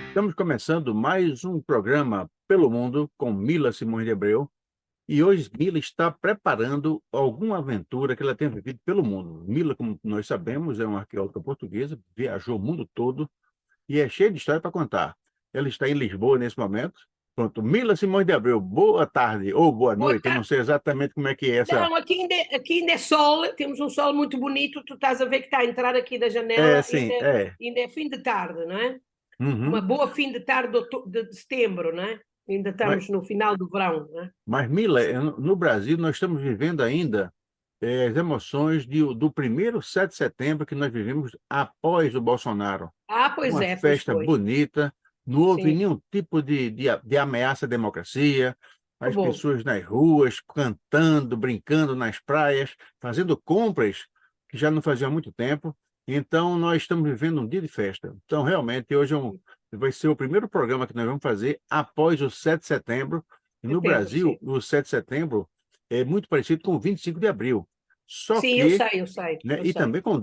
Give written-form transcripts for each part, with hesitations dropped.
Estamos começando mais um programa Pelo Mundo com Mila Simões de Abreu. E hoje Mila está preparando alguma aventura que ela tenha vivido pelo mundo. Mila, como nós sabemos, é uma arqueóloga portuguesa, viajou o mundo todo e é cheia de história para contar. Ela está em Lisboa nesse momento. Pronto, Mila Simões de Abreu, boa tarde ou boa noite. Eu não sei exatamente como é que é essa... Não, aqui ainda é sol, temos um sol muito bonito, tu estás a ver que está a entrar aqui da É, janela, sim, é. ainda é fim de tarde, não é? Uma Uhum. boa fim de tarde de setembro, não é? Ainda Mas, estamos no final do verão, não é? mas Mila, no Brasil nós estamos vivendo ainda as emoções do primeiro 7 de setembro que nós vivemos após o Bolsonaro. Ah, pois Uma é, pois festa foi. bonita, não houve Sim, nenhum tipo de ameaça à democracia, foi as bom. pessoas nas ruas, cantando, brincando nas praias, fazendo compras que já não faziam há muito tempo. Então, nós estamos vivendo um dia de festa. Então, realmente, hoje vai ser o primeiro programa que nós vamos fazer após o 7 de setembro. E no Setembro, Brasil, sim. o 7 de setembro é muito parecido com o 25 de abril. Só Sim, eu que, sei, eu sei, né, eu e sei. também com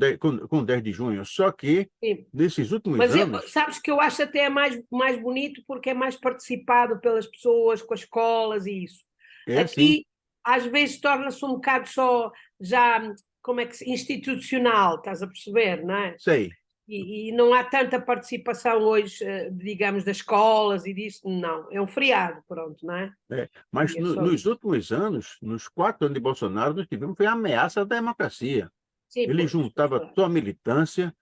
10 de junho, só que Sim. nesses últimos Mas anos, sabes que eu acho até mais bonito porque é mais participado pelas pessoas, com as escolas e isso. é assim, Aqui, às vezes, torna-se um bocado só já, como é que institucional, estás a perceber, não é? sei. E não há tanta participação hoje, digamos, das escolas e disso, não. É um feriado, pronto, não é? Mas E é só nos isso. últimos anos, nos 4 anos de Bolsonaro, nós tivemos foi a ameaça à democracia. Sim, Ele pois, é juntava verdade. toda a militância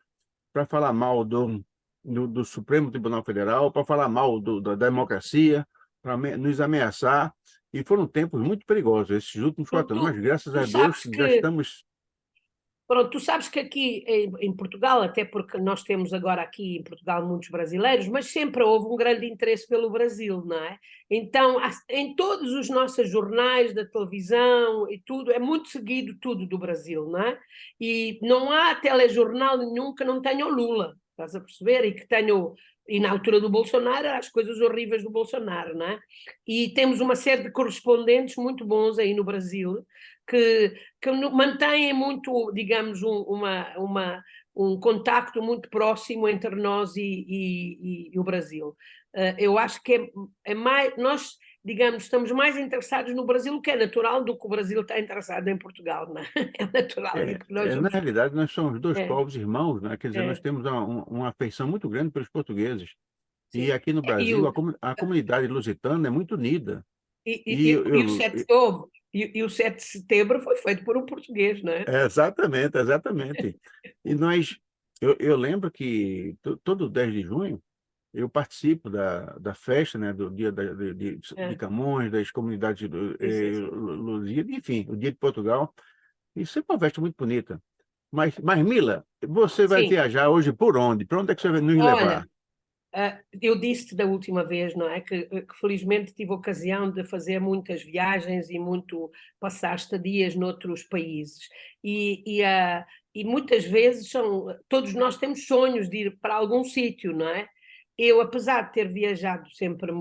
para falar mal do Supremo Tribunal Federal, para falar mal da democracia, para nos ameaçar. E foram tempos muito perigosos, esses últimos Pronto, 4 anos. Mas, graças tu a Deus, sabes já que estamos... Pronto, tu sabes que aqui em Portugal, até porque nós temos agora aqui em Portugal muitos brasileiros, mas sempre houve um grande interesse pelo Brasil, não é? Então, em todos os nossos jornais da televisão e tudo, é muito seguido tudo do Brasil, não é? E não há telejornal nenhum que não tenha o Lula, estás a perceber? E que tenha e na altura do Bolsonaro, as coisas horríveis do Bolsonaro, não é? E temos uma série de correspondentes muito bons aí no Brasil, que mantêm muito, digamos, um contacto muito próximo entre nós e o Brasil. Eu acho que é mais, nós, digamos, estamos mais interessados no Brasil, o que é natural, do que o Brasil está interessado em Portugal, não é? É natural, porque nós Na somos... realidade, nós somos dois É, povos irmãos, né? Quer dizer, nós é, temos uma afeição muito grande pelos portugueses. E sim. aqui no E Brasil, o, a comunidade lusitana é muito unida. E e o 7, e o 7 de setembro foi feito por um português, não é? exatamente, exatamente. E eu lembro que todo 10 de junho eu participo da festa, né, do dia de É, Camões, das comunidades sim, sim, sim. lusíadas, enfim, o dia de Portugal. E sempre uma festa muito bonita. Mas Mila, você vai Sim. viajar hoje por onde? Para onde é que você vai nos Olha, levar? eu disse-te da última vez, não é? Que felizmente tive ocasião de fazer muitas viagens e muito passar estadias noutros países. E muitas vezes todos nós temos sonhos de ir para algum sítio, não é? Eu, apesar de ter viajado sempre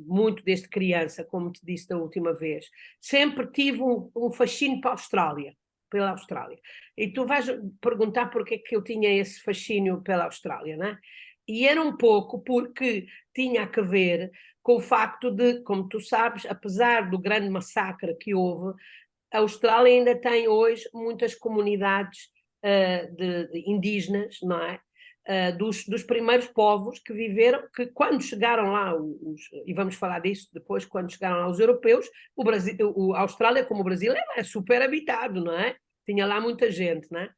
muito desde criança, como te disse da última vez, sempre tive um fascínio para a Austrália, pela Austrália. E tu vais perguntar porque é que eu tinha esse fascínio pela Austrália, não é? E era um pouco porque tinha a ver com o facto de, como tu sabes, apesar do grande massacre que houve, a Austrália ainda tem hoje muitas comunidades de indígenas, não é? dos primeiros povos que viveram, que quando chegaram lá, e vamos falar disso depois, quando chegaram lá os europeus, a Austrália, como o Brasil, é super habitado, não é? Tinha lá muita gente, não é?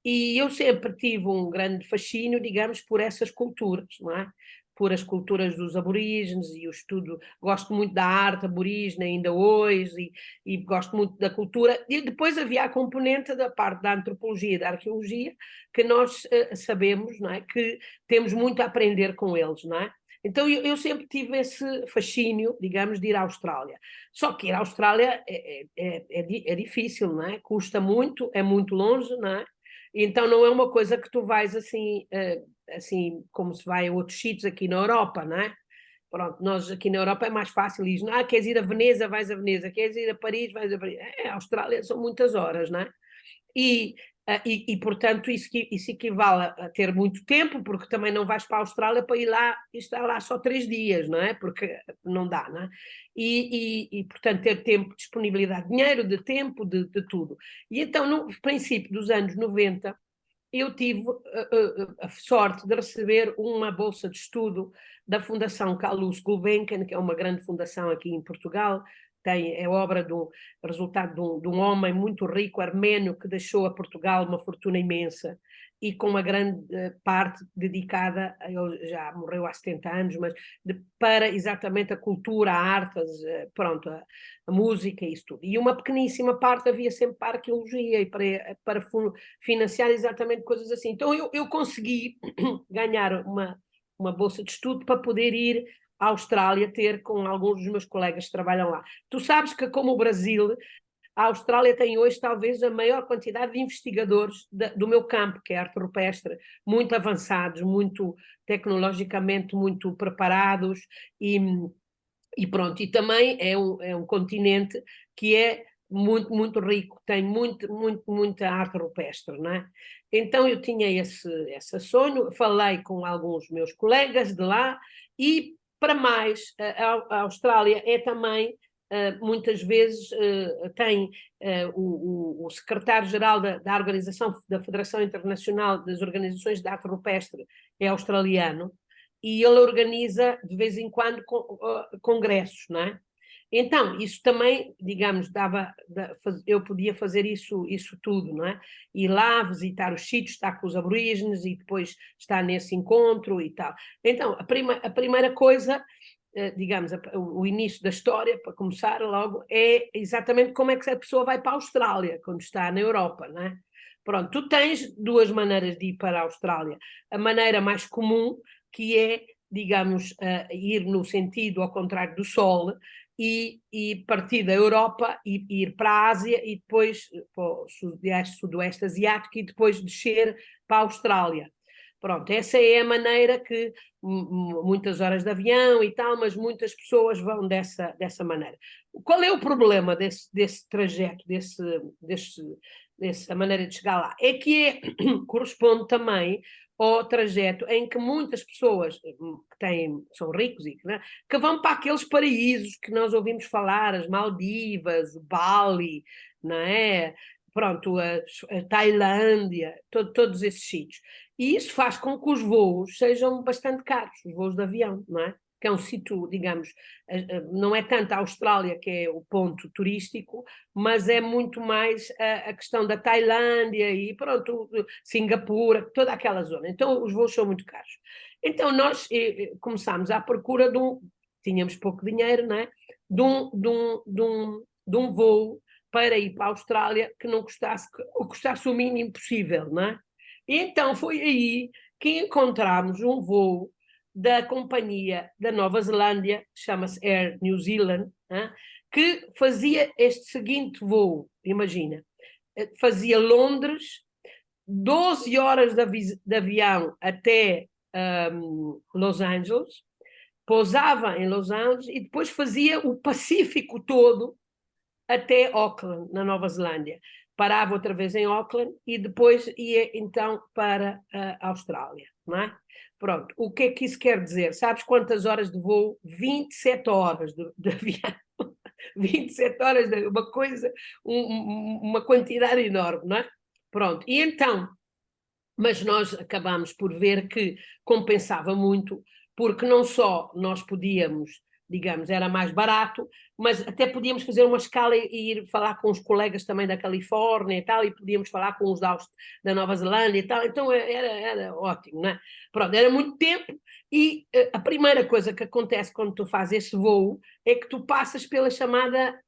E eu sempre tive um grande fascínio, digamos, por essas culturas, não é? Por as culturas dos aborígenes e o estudo, gosto muito da arte aborígene ainda hoje e gosto muito da cultura. E depois havia a componente da parte da antropologia e da arqueologia, que nós sabemos, não é? Que temos muito a aprender com eles, não é? Então eu sempre tive esse fascínio, digamos, de ir à Austrália. Só que ir à Austrália é difícil, não é? Custa muito, é muito longe, não é? Então não é uma coisa que tu vais assim, assim como se vai a outros sítios aqui na Europa, não é? Pronto, nós aqui na Europa é mais fácil ir, queres ir a Veneza, vais a Veneza, queres ir a Paris, vais a Paris. A Austrália são muitas horas, não é? Portanto, isso equivale a ter muito tempo, porque também não vais para a Austrália para ir lá e estar lá só 3 dias, não é? Porque não dá, não é? Portanto, ter tempo, disponibilidade de dinheiro, de tempo, de tudo. E então, no princípio dos anos 90, eu tive a sorte de receber uma bolsa de estudo da Fundação Carlos Gulbenkian, que é uma grande fundação aqui em Portugal, é obra resultado de um homem muito rico, armênio, que deixou a Portugal uma fortuna imensa e com uma grande parte dedicada, ele já morreu há 70 anos, mas para exatamente a cultura, a arte, pronto, a música e isso tudo. E uma pequeníssima parte havia sempre para a arqueologia e para financiar exatamente coisas assim. Então eu consegui ganhar uma bolsa de estudo para poder ir à Austrália ter com alguns dos meus colegas que trabalham lá. Tu sabes que, como o Brasil, a Austrália tem hoje talvez a maior quantidade de investigadores do meu campo, que é a arte rupestre, muito avançados, muito tecnologicamente muito preparados e pronto. E também é um continente que é muito, muito rico, tem muita arte rupestre, não é? Então eu tinha esse sonho, falei com alguns meus colegas de lá e, para mais, a Austrália é também, muitas vezes, tem o secretário-geral da Organização, da Federação Internacional das Organizações de Arte Rupestre é australiano, e ele organiza de vez em quando congressos, não é? Então, isso também, digamos, eu podia fazer isso tudo, não é? Ir lá, visitar os sítios, estar com os aborígenes e depois estar nesse encontro e tal. Então, a primeira coisa, digamos, o início da história, para começar logo, é exatamente como é que a pessoa vai para a Austrália, quando está na Europa, não é? Pronto, tu tens 2 maneiras de ir para a Austrália. A maneira mais comum, que é, digamos, ir no sentido ao contrário do Sol, e partir da Europa e ir para a Ásia e depois para o sudoeste asiático e depois descer para a Austrália. Pronto, essa é a maneira que, muitas horas de avião e tal, mas muitas pessoas vão dessa maneira. Qual é o problema desse trajeto, dessa maneira de chegar lá? É que corresponde também ao trajeto em que muitas pessoas são ricos e que vão para aqueles paraísos que nós ouvimos falar, as Maldivas, o Bali, não é? Pronto, a Tailândia, todos esses sítios. E isso faz com que os voos sejam bastante caros, os voos de avião, não é? Que é um sítio, digamos, não é tanto a Austrália que é o ponto turístico, mas é muito mais a questão da Tailândia e pronto, Singapura, toda aquela zona. Então os voos são muito caros. Então nós começámos à procura tínhamos pouco dinheiro, não é? De um voo para ir para a Austrália que não custasse o mínimo possível, não é? E então foi aí que encontramos um voo da companhia da Nova Zelândia, chama-se Air New Zealand, que fazia este seguinte voo, imagina, fazia Londres, 12 horas de avião até Los Angeles, pousava em Los Angeles e depois fazia o Pacífico todo até Auckland, na Nova Zelândia. Parava outra vez em Auckland e depois ia então para a Austrália, não é? Pronto, o que é que isso quer dizer? Sabes quantas horas de voo? 27 horas de avião. 27 horas, uma coisa, uma quantidade enorme, não é? Pronto, e então, mas nós acabámos por ver que compensava muito, porque não só nós podíamos, digamos, era mais barato, mas até podíamos fazer uma escala e ir falar com os colegas também da Califórnia e tal, e podíamos falar com os da Nova Zelândia e tal, então era ótimo, não é? Pronto, era muito tempo, e a primeira coisa que acontece quando tu fazes esse voo é que tu passas pela chamada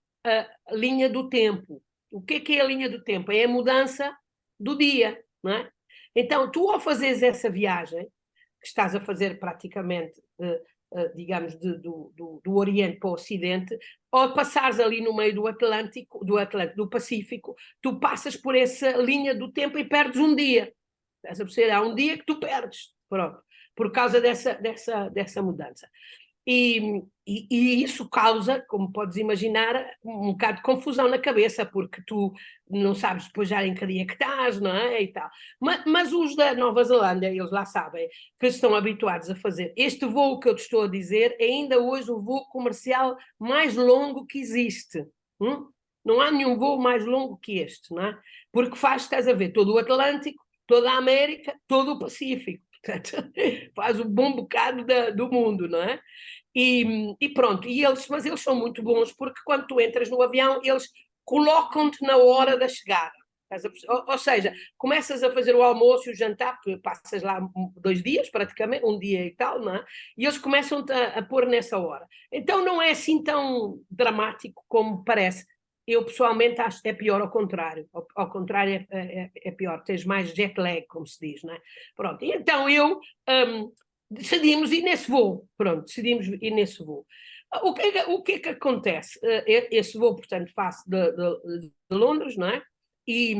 linha do tempo. O que é a linha do tempo? É a mudança do dia, não é? Então, tu ao fazeres essa viagem, que estás a fazer praticamente, digamos, do Oriente para o Ocidente, ao passares ali no meio do Pacífico, tu passas por essa linha do tempo e perdes um dia. Estás a perceber? Há um dia que tu perdes, pronto, por causa dessa mudança. E isso causa, como podes imaginar, um bocado de confusão na cabeça, porque tu não sabes depois já em que dia que estás, não é? E tal. Mas os da Nova Zelândia, eles lá sabem que estão habituados a fazer. Este voo que eu te estou a dizer é ainda hoje o voo comercial mais longo que existe. Não há nenhum voo mais longo que este, não é? Porque estás a ver, todo o Atlântico, toda a América, todo o Pacífico. Portanto, faz um bom bocado do mundo, não é? E pronto, mas eles são muito bons, porque quando tu entras no avião, eles colocam-te na hora da chegada. Ou seja, começas a fazer o almoço e o jantar, porque passas lá 2 dias, praticamente, um dia e tal, não é? E eles começam-te a pôr nessa hora. Então não é assim tão dramático como parece. Eu, pessoalmente, acho que é pior ao contrário. Ao contrário, é pior. Tens mais jet lag, como se diz, não é? Pronto, e então decidimos ir nesse voo. Pronto, decidimos ir nesse voo. O que é que acontece? Esse voo, portanto, faço de Londres, não é? E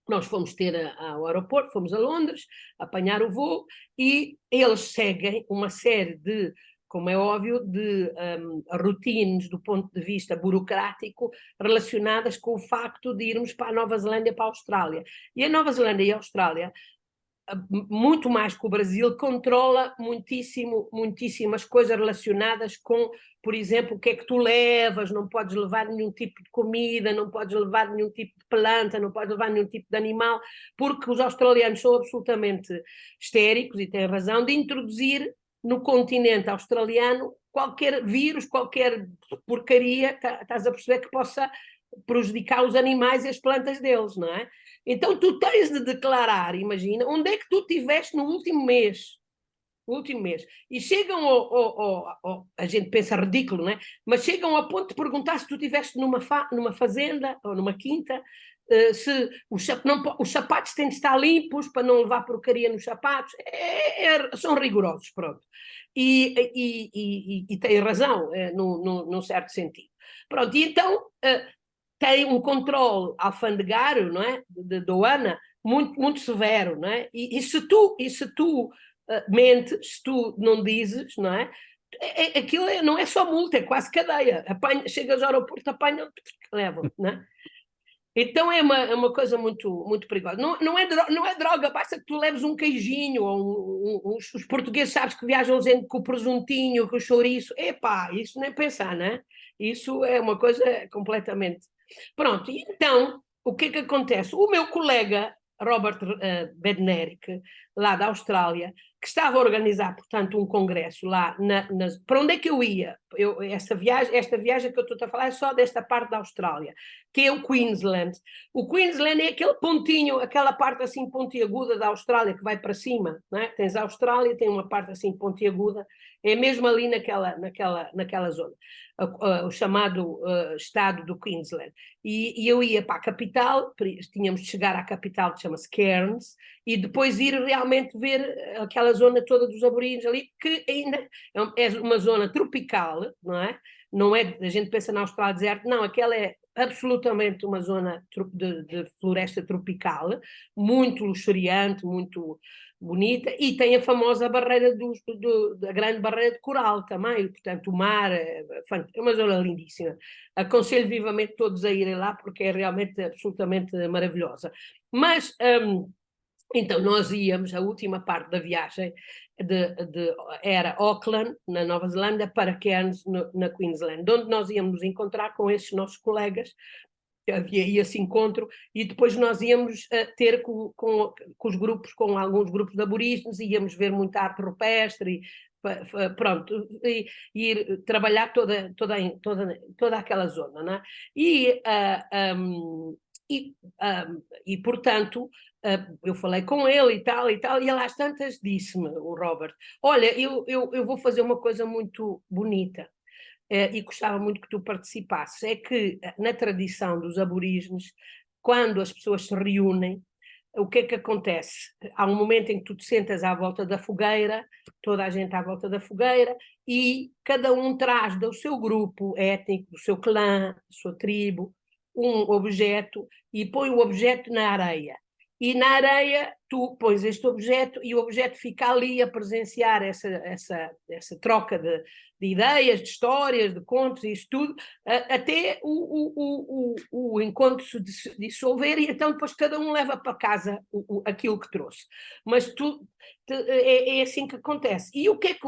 nós fomos ao aeroporto, fomos a Londres, apanhar o voo, e eles seguem uma série de, como é óbvio, de rotinas do ponto de vista burocrático relacionadas com o facto de irmos para a Nova Zelândia, para a Austrália. E a Nova Zelândia e a Austrália, muito mais que o Brasil, controla muitíssimas coisas relacionadas com, por exemplo, o que é que tu levas, não podes levar nenhum tipo de comida, não podes levar nenhum tipo de planta, não podes levar nenhum tipo de animal, porque os australianos são absolutamente histéricos, e têm razão, de introduzir no continente australiano qualquer vírus, qualquer porcaria, estás a perceber, que possa prejudicar os animais e as plantas deles, não é? Então tu tens de declarar, imagina, onde é que tu estiveste no último mês. E chegam a gente pensa ridículo, não é? Mas chegam ao ponto de perguntar se tu estiveste numa fazenda ou numa quinta, se os sapatos têm de estar limpos para não levar porcaria nos sapatos. São rigorosos, pronto. E têm razão, num certo sentido. Pronto, e então tem um controle alfandegário, não é? De aduana, muito, muito severo, não é? E se tu mentes, se tu não dizes, não é? Aquilo não é só multa, é quase cadeia. Chegas ao aeroporto, apanham-te, levam, não é? Então é uma coisa muito, muito perigosa. Não é droga, basta que tu leves um queijinho, ou os portugueses sabes que viajam gente com o presuntinho, com o chouriço. Epá, isso nem pensar, não é? Isso é uma coisa completamente... Pronto, e então, o que é que acontece? O meu colega, Robert Bednarik, lá da Austrália, que estava a organizar, portanto, um congresso lá, para onde é que eu ia? Esta viagem que eu estou a falar é só desta parte da Austrália, que é o Queensland. O Queensland é aquele pontinho, aquela parte assim pontiaguda da Austrália que vai para cima, não é? Tens a Austrália, tem uma parte assim pontiaguda, é mesmo ali naquela zona, o chamado estado do Queensland. E eu ia para a capital, tínhamos de chegar à capital, que chama-se Cairns, e depois ir realmente ver aquela zona toda dos aborígenes ali, que ainda é uma zona tropical, não é? Não é, a gente pensa na Austrália deserto, não, aquela é absolutamente uma zona de floresta tropical, muito luxuriante, muito bonita, e tem a famosa barreira da grande barreira de coral também, portanto o mar é uma zona lindíssima. Aconselho vivamente todos a irem lá, porque é realmente absolutamente maravilhosa. Mas então nós íamos, a última parte da viagem era Auckland, na Nova Zelândia, para Cairns, na Queensland, onde nós íamos nos encontrar com esses nossos colegas havia esse encontro, e depois nós íamos ter com os grupos, com alguns grupos de aborígenes, íamos ver muita arte rupestre, pronto, e ir trabalhar toda aquela zona, não é? E portanto, eu falei com ele e tal, e ele às tantas disse-me, o Robert, olha, eu vou fazer uma coisa muito bonita, e gostava muito que tu participasses. É que na tradição dos aborígenes, quando as pessoas se reúnem, o que é que acontece? Há um momento em que tu te sentas à volta da fogueira, toda a gente à volta da fogueira, e cada um traz do seu grupo étnico, do seu clã, da sua tribo, um objeto, e põe o objeto na areia. E na areia tu pões este objeto e o objeto fica ali a presenciar essa troca de ideias, de histórias, de contos, isso tudo, até o encontro se dissolver, e então depois cada um leva para casa aquilo que trouxe. Mas é assim que acontece. E o que é que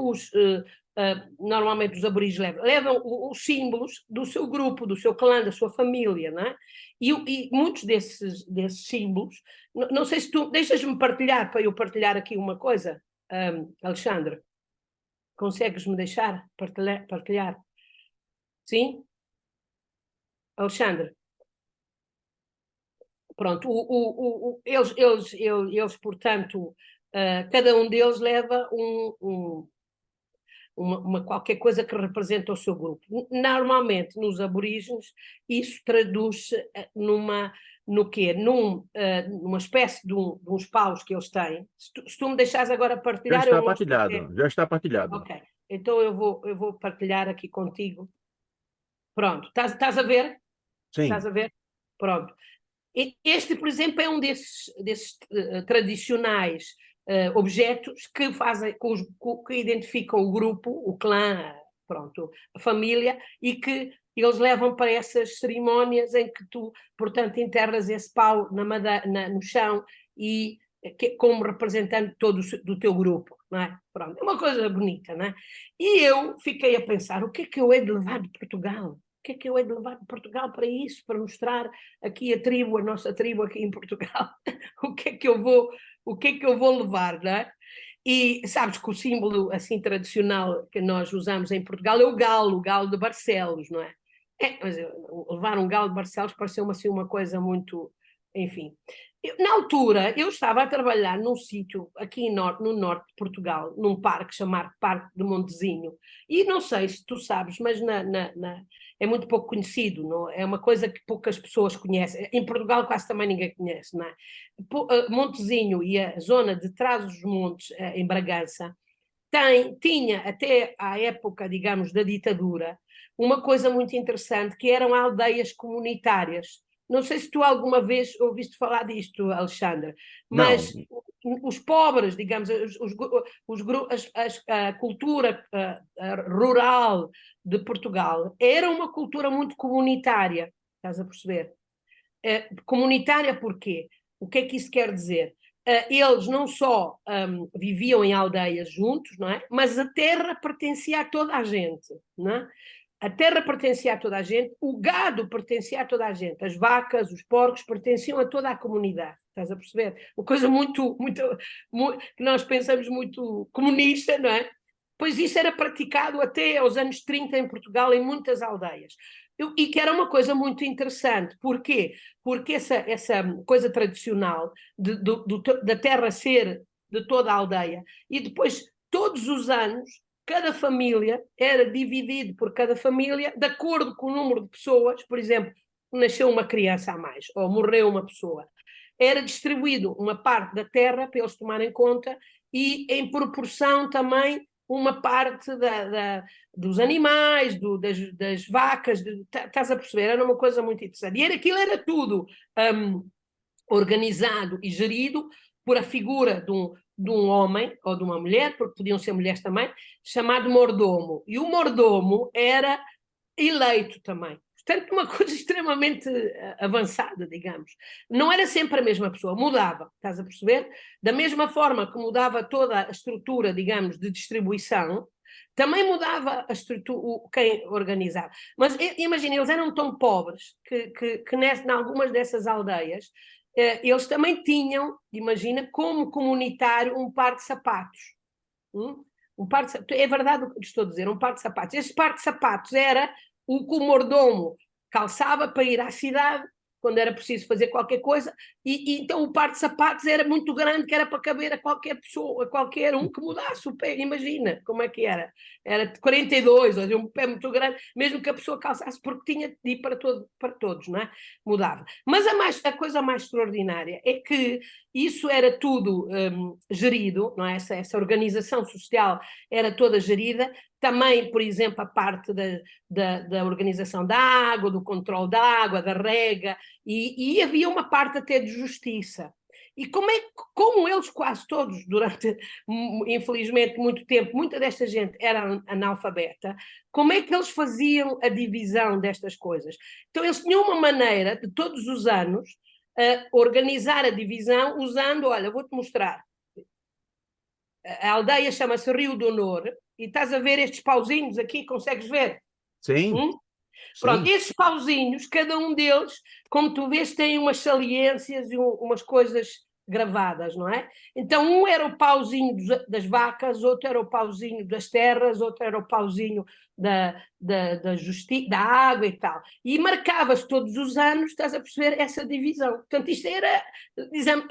normalmente os aborígenes levam? Levam os símbolos do seu grupo, do seu clã, da sua família, não é? E muitos desses símbolos, não sei se tu deixas-me partilhar, para eu partilhar aqui uma coisa, Alexandre. Consegues-me deixar partilhar? Sim? Alexandre? Pronto, eles portanto, cada um deles leva uma qualquer coisa que representa o seu grupo. Normalmente, nos aborígenes, isso traduz-se no quê? Numa espécie de uns paus que eles têm. Se tu me deixares agora Já partilhar, eu está mostro até. partilhado, já está partilhado. Ok, então eu vou partilhar aqui contigo. Pronto, estás a ver? Sim. Estás a ver? Pronto. Este, por exemplo, é um desses tradicionais objetos que fazem, que identificam o grupo, o clã, pronto, a família, e que eles levam para essas cerimónias em que tu, portanto, enterras esse pau no chão, e como representante todo do teu grupo, não é? Pronto, é uma coisa bonita, não é? E eu fiquei a pensar, o que é que eu hei de levar de Portugal? O que é que eu hei de levar de Portugal para isso, para mostrar aqui a nossa tribo aqui em Portugal? O que é que eu vou levar, não é? E sabes que o símbolo assim tradicional que nós usamos em Portugal é o galo de Barcelos, não é? Mas levar um galo de Barcelos pareceu-me assim uma coisa muito, enfim. Na altura, eu estava a trabalhar num sítio aqui no norte de Portugal, num parque chamado Parque de Montezinho, e não sei se tu sabes, mas é muito pouco conhecido, não? É uma coisa que poucas pessoas conhecem. Em Portugal quase também ninguém conhece, não é? Montezinho e a zona de Trás-os-Montes, em Bragança, tinha até à época, digamos, da ditadura, uma coisa muito interessante, que eram aldeias comunitárias. Não sei se tu alguma vez ouviste falar disto, Alexandre, Não, mas os pobres, digamos, a cultura rural de Portugal era uma cultura muito comunitária, estás a perceber? Comunitária porquê? O que é que isso quer dizer? Eles não só viviam em aldeias juntos, não é? Mas a terra pertencia a toda a gente, não é? A terra pertencia a toda a gente, o gado pertencia a toda a gente, as vacas, os porcos pertenciam a toda a comunidade, estás a perceber? Uma coisa muito que nós pensamos muito comunista, não é? Pois isso era praticado até aos anos 30 em Portugal, em muitas aldeias. E que era uma coisa muito interessante. Porquê? Porque essa coisa tradicional da terra ser de toda a aldeia, e depois, todos os anos, cada família era dividido por cada família de acordo com o número de pessoas. Por exemplo, nasceu uma criança a mais ou morreu uma pessoa, era distribuído uma parte da terra para eles tomarem conta, e em proporção também uma parte dos animais, das vacas, estás a perceber? Era uma coisa muito interessante. E aquilo era tudo organizado e gerido por a figura de um homem ou de uma mulher, porque podiam ser mulheres também, chamado mordomo. E o mordomo era eleito também. Portanto, uma coisa extremamente avançada, digamos. Não era sempre a mesma pessoa, mudava, estás a perceber? Da mesma forma que mudava toda a estrutura, digamos, de distribuição, Também mudava a estrutura, quem organizava. Mas imagina, eles eram tão pobres que em algumas dessas aldeias, eles também tinham, imagina, como comunitário um par de sapatos. É verdade o que estou a dizer, um par de sapatos. Esse par de sapatos era o que o mordomo calçava para ir à cidade, quando era preciso fazer qualquer coisa, e então o par de sapatos era muito grande, que era para caber a qualquer pessoa, a qualquer um que mudasse o pé. Imagina como é que era. Era de 42, ou seja, um pé muito grande, mesmo que a pessoa calçasse, porque tinha de ir para todos, não é? Mudava. Mas a coisa mais extraordinária é que isso era tudo gerido, não é? Essa organização social era toda gerida. Também, por exemplo, a parte da organização da água, do controle da água, da rega, e havia uma parte até de justiça. E como eles quase todos, durante, infelizmente, muito tempo, muita desta gente era analfabeta, como é que eles faziam a divisão destas coisas? Então, eles tinham uma maneira de, todos os anos, organizar a divisão usando, olha, vou-te mostrar. A aldeia chama-se Rio do Honor, e estás a ver estes pauzinhos aqui, consegues ver? Sim. Pronto, Sim. esses pauzinhos, cada um deles, como tu vês, tem umas saliências e umas coisas gravadas, não é? Então, um era o pauzinho das vacas, outro era o pauzinho das terras, outro era o pauzinho da água e tal. E marcava-se todos os anos, estás a perceber, essa divisão. Portanto, isto era,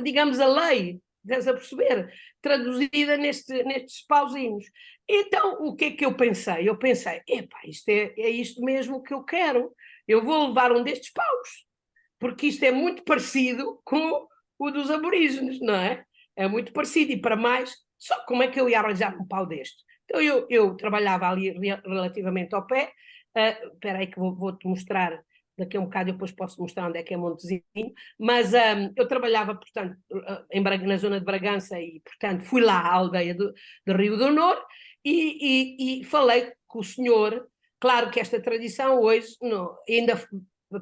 digamos, a lei, estás a perceber? Traduzida nestes pauzinhos. Então, o que é que eu pensei? Eu pensei, isto é isto mesmo que eu quero. Eu vou levar um destes paus, porque isto é muito parecido com o dos aborígenes, não é? É muito parecido, e para mais, só como é que eu ia arranjar um pau deste? Então, eu trabalhava ali relativamente ao pé. Espera aí que vou-te mostrar, daqui a um bocado eu depois posso mostrar onde é que é Montezinho, mas eu trabalhava, portanto, na zona de Bragança, e, portanto, fui lá à aldeia do Rio do Honor, e falei com o senhor. Claro que esta tradição hoje ainda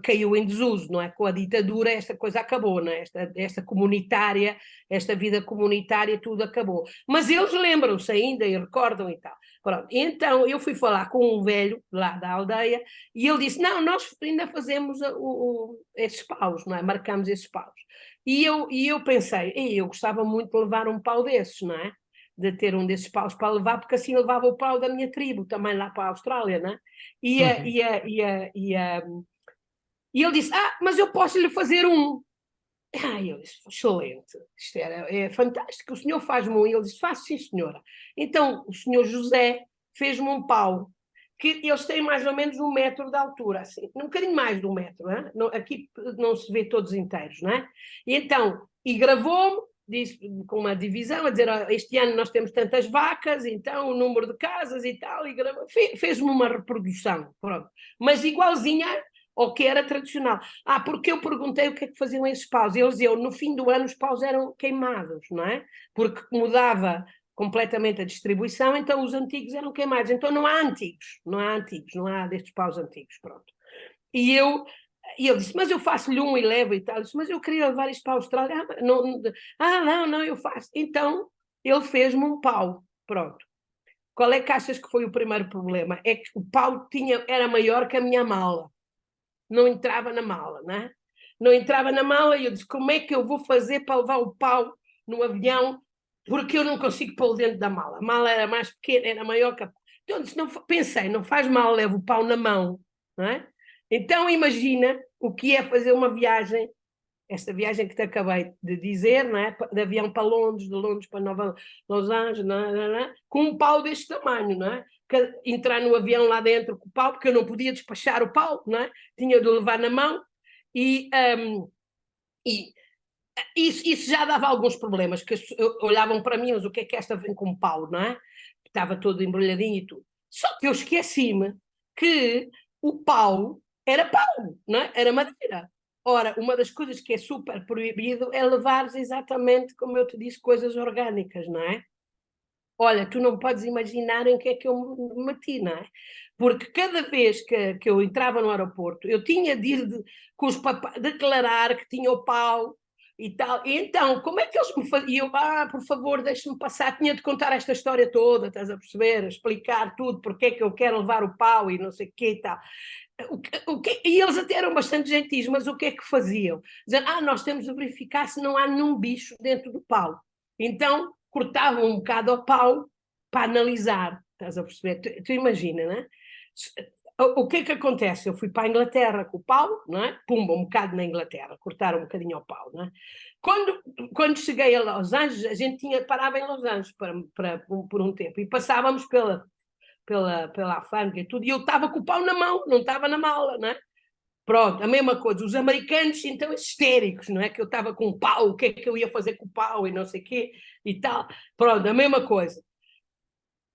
caiu em desuso, não é? Com a ditadura esta coisa acabou, não é? Esta comunitária, esta vida comunitária, tudo acabou. Mas eles lembram-se ainda e recordam e tal. Pronto. Então eu fui falar com um velho lá da aldeia, e ele disse, não, nós ainda fazemos esses paus, não é? Marcamos esses paus. E eu pensei, eu gostava muito de levar um pau desses, não é? De ter um desses paus para levar, porque assim levava o pau da minha tribo também lá para a Austrália, não é? E ele disse, mas eu posso lhe fazer um. Eu disse, excelente, isto é fantástico, o senhor faz-me um. E ele disse, faço sim, senhora. Então o senhor José fez-me um pau, que eles têm mais ou menos 1 metro de altura, assim, um bocadinho mais de 1 metro, não é? Aqui não se vê todos inteiros, não é? E gravou-me, disse, com uma divisão, a dizer, este ano nós temos tantas vacas, então o número de casas e tal, e fez-me uma reprodução, pronto, mas igualzinha ao que era tradicional. Porque eu perguntei o que é que faziam esses paus, e eles diziam, no fim do ano os paus eram queimados, não é? Porque mudava completamente a distribuição, então os antigos eram queimados. Então não há antigos, não há destes paus antigos, pronto. E ele disse, mas eu faço-lhe um e levo e tal. Eu disse, mas eu queria levar isto para a Austrália. Não, eu faço. Então ele fez-me um pau, pronto. Qual é que achas que foi o primeiro problema? É que o pau era maior que a minha mala. Não entrava na mala, não é? Não entrava na mala, e eu disse, como é que eu vou fazer para levar o pau no avião, porque eu não consigo pô-lo dentro da mala. A mala era mais pequena, era maior que a... Então, pensei, não faz mal, levo o pau na mão, não é? Então, imagina o que é fazer uma viagem, esta viagem que te acabei de dizer, não é? De avião para Londres, de Londres para Los Angeles, com um pau deste tamanho, não é? Entrar no avião lá dentro com o pau, porque eu não podia despachar o pau, não é? Tinha de o levar na mão, e isso já dava alguns problemas, que olhavam para mim, mas o que é esta vem com pau, não é? Estava todo embrulhadinho e tudo. Só que eu esqueci-me que o pau era pau, não é? Era madeira. Ora, uma das coisas que é super proibido é levares exatamente, como eu te disse, coisas orgânicas, não é? Olha, tu não podes imaginar em que é que eu me meti, não é? Porque cada vez que eu entrava no aeroporto, eu tinha de ir com os declarar que tinha o pau, e tal. E então, como é que eles me faziam? E eu, por favor, deixe-me passar, tinha de contar esta história toda, estás a perceber? Explicar tudo, porque é que eu quero levar o pau e não sei o quê e tal. E eles até eram bastante gentis, mas o que é que faziam? Dizendo, nós temos de verificar se não há nenhum bicho dentro do pau. Então, cortavam um bocado ao pau para analisar, estás a perceber? Tu imagina, não é? O que é que acontece? Eu fui para a Inglaterra com o pau, não é? Pumba, um bocado na Inglaterra, cortaram um bocadinho ao pau, não é? Quando cheguei a Los Angeles, a gente parava em Los Angeles por um tempo, e passávamos pela alfândega e tudo, e eu estava com o pau na mão, não estava na mala, não é? Pronto, a mesma coisa. Os americanos, então, histéricos, não é? Que eu estava com o pau, o que é que eu ia fazer com o pau e não sei o quê e tal. Pronto, a mesma coisa.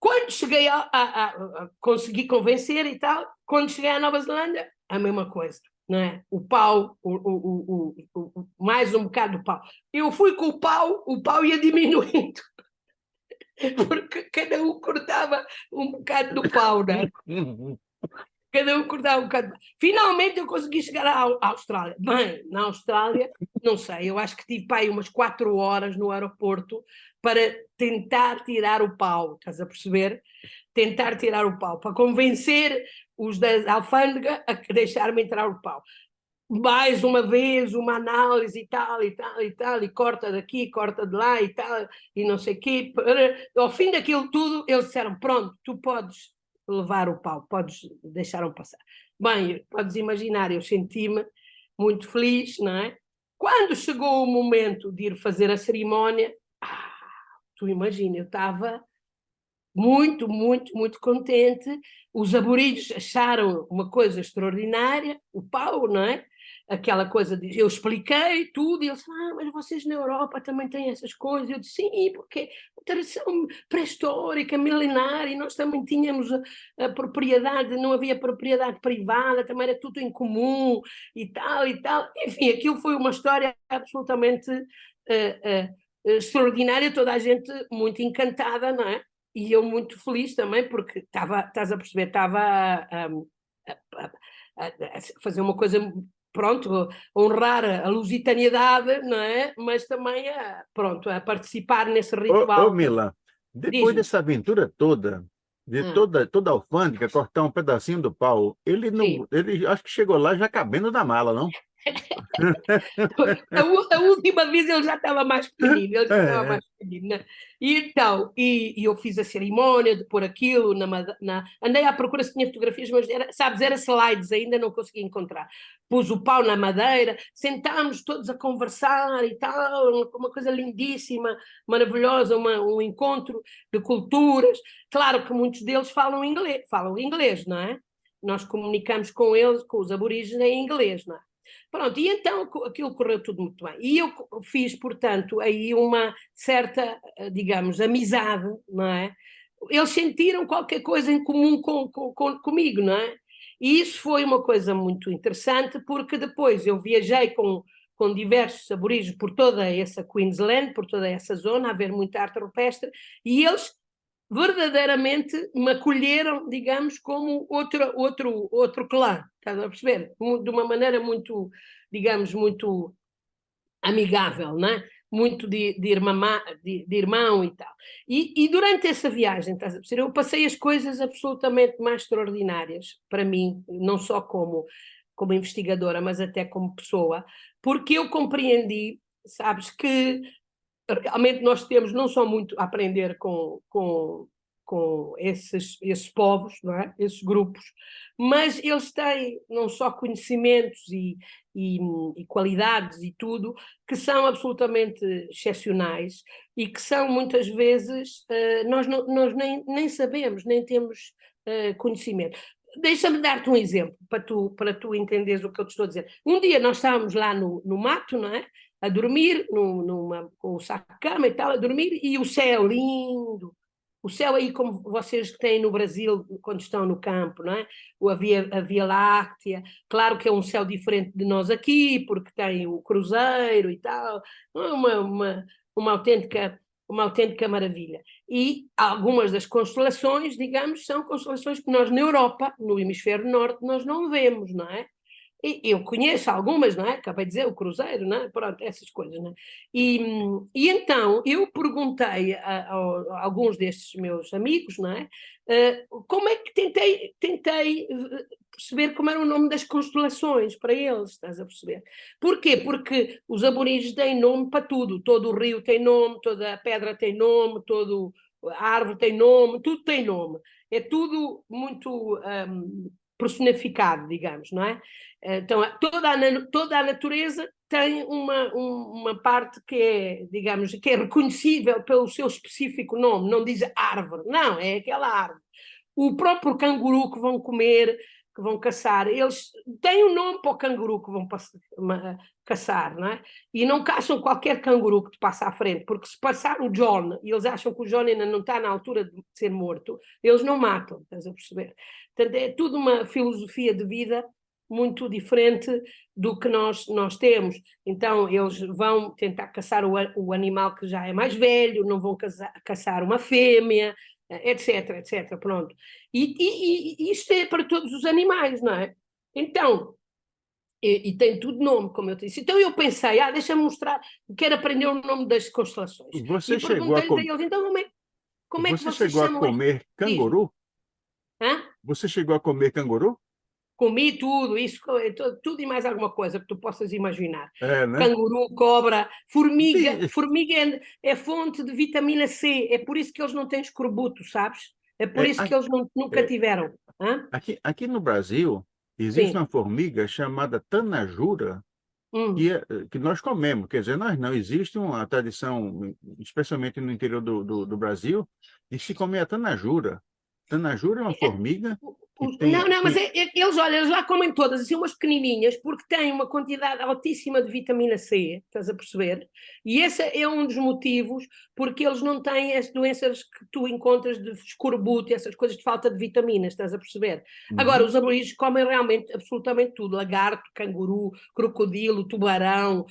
Quando cheguei a conseguir convencer e tal, quando cheguei à Nova Zelândia, a mesma coisa, não é? O pau, mais um bocado do pau. Eu fui com o pau ia diminuindo, porque cada um cortava um bocado do pau, não é? Cada um cortava um bocado. Finalmente eu consegui chegar à Austrália. Bem, na Austrália, não sei, eu acho que tive para aí umas 4 horas no aeroporto para tentar tirar o pau, estás a perceber? Tentar tirar o pau, para convencer os da alfândega a deixar-me entrar o pau. Mais uma vez, uma análise e tal, e tal, e tal, e corta daqui, corta de lá e tal, e não sei o quê. Ao fim daquilo tudo, eles disseram, pronto, tu podes levar o pau, podes deixar-me passar. Bem, podes imaginar, eu senti-me muito feliz, não é? Quando chegou o momento de ir fazer a cerimónia, tu imagina, eu estava muito, muito, muito contente. Os aborígenes acharam uma coisa extraordinária, o pau, não é? Aquela coisa de eu expliquei tudo, e eles falaram, mas vocês na Europa também têm essas coisas. Eu disse, sim, porque é uma tradição pré-histórica, milenar, e nós também tínhamos a propriedade, não havia propriedade privada, também era tudo em comum, e tal, e tal. Enfim, aquilo foi uma história absolutamente extraordinária, toda a gente muito encantada, não é? E eu muito feliz também, porque estás a perceber, estava a fazer uma coisa, pronto, honrar a lusitaniedade, não é? Mas também, pronto, a participar nesse Ô, ritual. Mila, depois Diz-me. dessa aventura toda, de toda a alfândega cortar um pedacinho do pau, ele não, Sim. ele acho que chegou lá já cabendo na mala, não? A última vez ele já estava mais pequenino, ele já estava É, mais pequenino, né? E então, eu fiz a cerimónia de pôr aquilo andei à procura se tinha fotografias, mas era slides, ainda não consegui encontrar. Pus o pau na madeira, sentámos todos a conversar e tal, uma coisa lindíssima, maravilhosa, um encontro de culturas. Claro que muitos deles falam inglês, não é? Nós comunicamos com eles, com os aborígenes, em inglês, não é? Pronto, e então aquilo correu tudo muito bem. E eu fiz, portanto, aí uma certa, digamos, amizade, não é? Eles sentiram qualquer coisa em comum comigo, não é? E isso foi uma coisa muito interessante, porque depois eu viajei com diversos aborígenes por toda essa Queensland, por toda essa zona, a ver muita arte rupestre, e eles verdadeiramente me acolheram, digamos, como outro clã, estás a perceber? De uma maneira muito, digamos, muito amigável, não é? Muito de irmão e tal. E durante essa viagem, estás a perceber, eu passei as coisas absolutamente mais extraordinárias para mim, não só como investigadora, mas até como pessoa, porque eu compreendi, sabes, que realmente nós temos não só muito a aprender com esses povos, não é? Esses grupos, mas eles têm não só conhecimentos e qualidades e tudo, que são absolutamente excepcionais e que são muitas vezes, nós nem sabemos, nem temos conhecimento. Deixa-me dar-te um exemplo para tu entenderes o que eu te estou a dizer. Um dia nós estávamos lá no mato, não é? A dormir, com o saco de cama e tal, a dormir, e o céu lindo. O céu aí, como vocês têm no Brasil, quando estão no campo, não é? A Via Láctea. Claro que é um céu diferente de nós aqui, porque tem o cruzeiro e tal. Uma autêntica maravilha. E algumas das constelações, digamos, são constelações que nós na Europa, no hemisfério norte, nós não vemos, não é? Eu conheço algumas, não é? Acabei de dizer, o Cruzeiro, não é? Pronto, essas coisas, não é? E então eu perguntei a alguns destes meus amigos, não é? Como é que tentei perceber como era o nome das constelações para eles, estás a perceber? Porquê? Porque os aborígenes têm nome para tudo, todo o rio tem nome, toda a pedra tem nome, toda a árvore tem nome, tudo tem nome. É tudo muito personificado, digamos, não é? Então, toda a natureza tem uma parte que é, digamos, que é reconhecível pelo seu específico nome, não diz árvore, não, é aquela árvore. O próprio canguru que vão comer, que vão caçar, eles têm um nome para o canguru que vão caçar, não é? E não caçam qualquer canguru que te passa à frente, porque se passar o John, e eles acham que o John ainda não está na altura de ser morto, eles não matam, estás a perceber? Portanto, é tudo uma filosofia de vida muito diferente do que nós temos. Então, eles vão tentar caçar o animal que já é mais velho, não vão caçar uma fêmea, etc, etc, pronto. E isto é para todos os animais, não é? Então, e tem tudo nome, como eu disse. Então eu pensei, deixa-me mostrar, quero aprender o nome das constelações. Você E chegou a, perguntei-lhes a com... eles, então como é que Você vocês chegou a chamam isto? comer Diz-me. canguru? Hã? Você chegou a comer canguru? Comi tudo, isso, tudo e mais alguma coisa que tu possas imaginar. É, né? Canguru, cobra, formiga. Sim, Formiga é fonte de vitamina C, é por isso que eles não têm escorbuto, sabes? É por é, isso que eles nunca é, tiveram. Hã? aqui no Brasil, existe Sim. uma formiga chamada tanajura, Hum. que nós comemos. Quer dizer, nós não. Existe uma tradição, especialmente no interior do Brasil, de se comer a tanajura. Tanajura é uma formiga que Não, tem... não, mas eles, olha, eles lá comem todas, assim, umas pequenininhas, porque têm uma quantidade altíssima de vitamina C, estás a perceber? E esse é um dos motivos porque eles não têm as doenças que tu encontras de escorbuto e essas coisas de falta de vitaminas, estás a perceber? Agora, Uhum. os aborígenes comem realmente absolutamente tudo, lagarto, canguru, crocodilo, tubarão,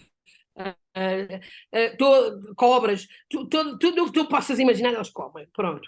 cobras, tudo o que tu possas imaginar, eles comem. Pronto.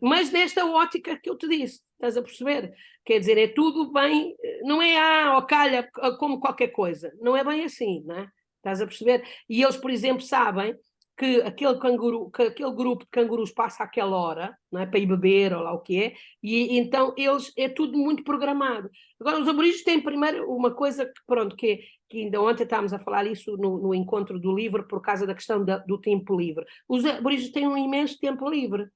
Mas nesta ótica que eu te disse, estás a perceber? Quer dizer, é tudo bem, não é ou calha como qualquer coisa, não é bem assim, não é? Estás a perceber? E eles, por exemplo, sabem que aquele grupo de cangurus passa àquela hora, não é? Para ir beber ou lá o que é, e então eles é tudo muito programado. Agora, os aborígenes têm primeiro uma coisa que, pronto, que ainda ontem estávamos a falar isso no encontro do livro por causa da questão do tempo livre. Os aborígenes têm um imenso tempo livre.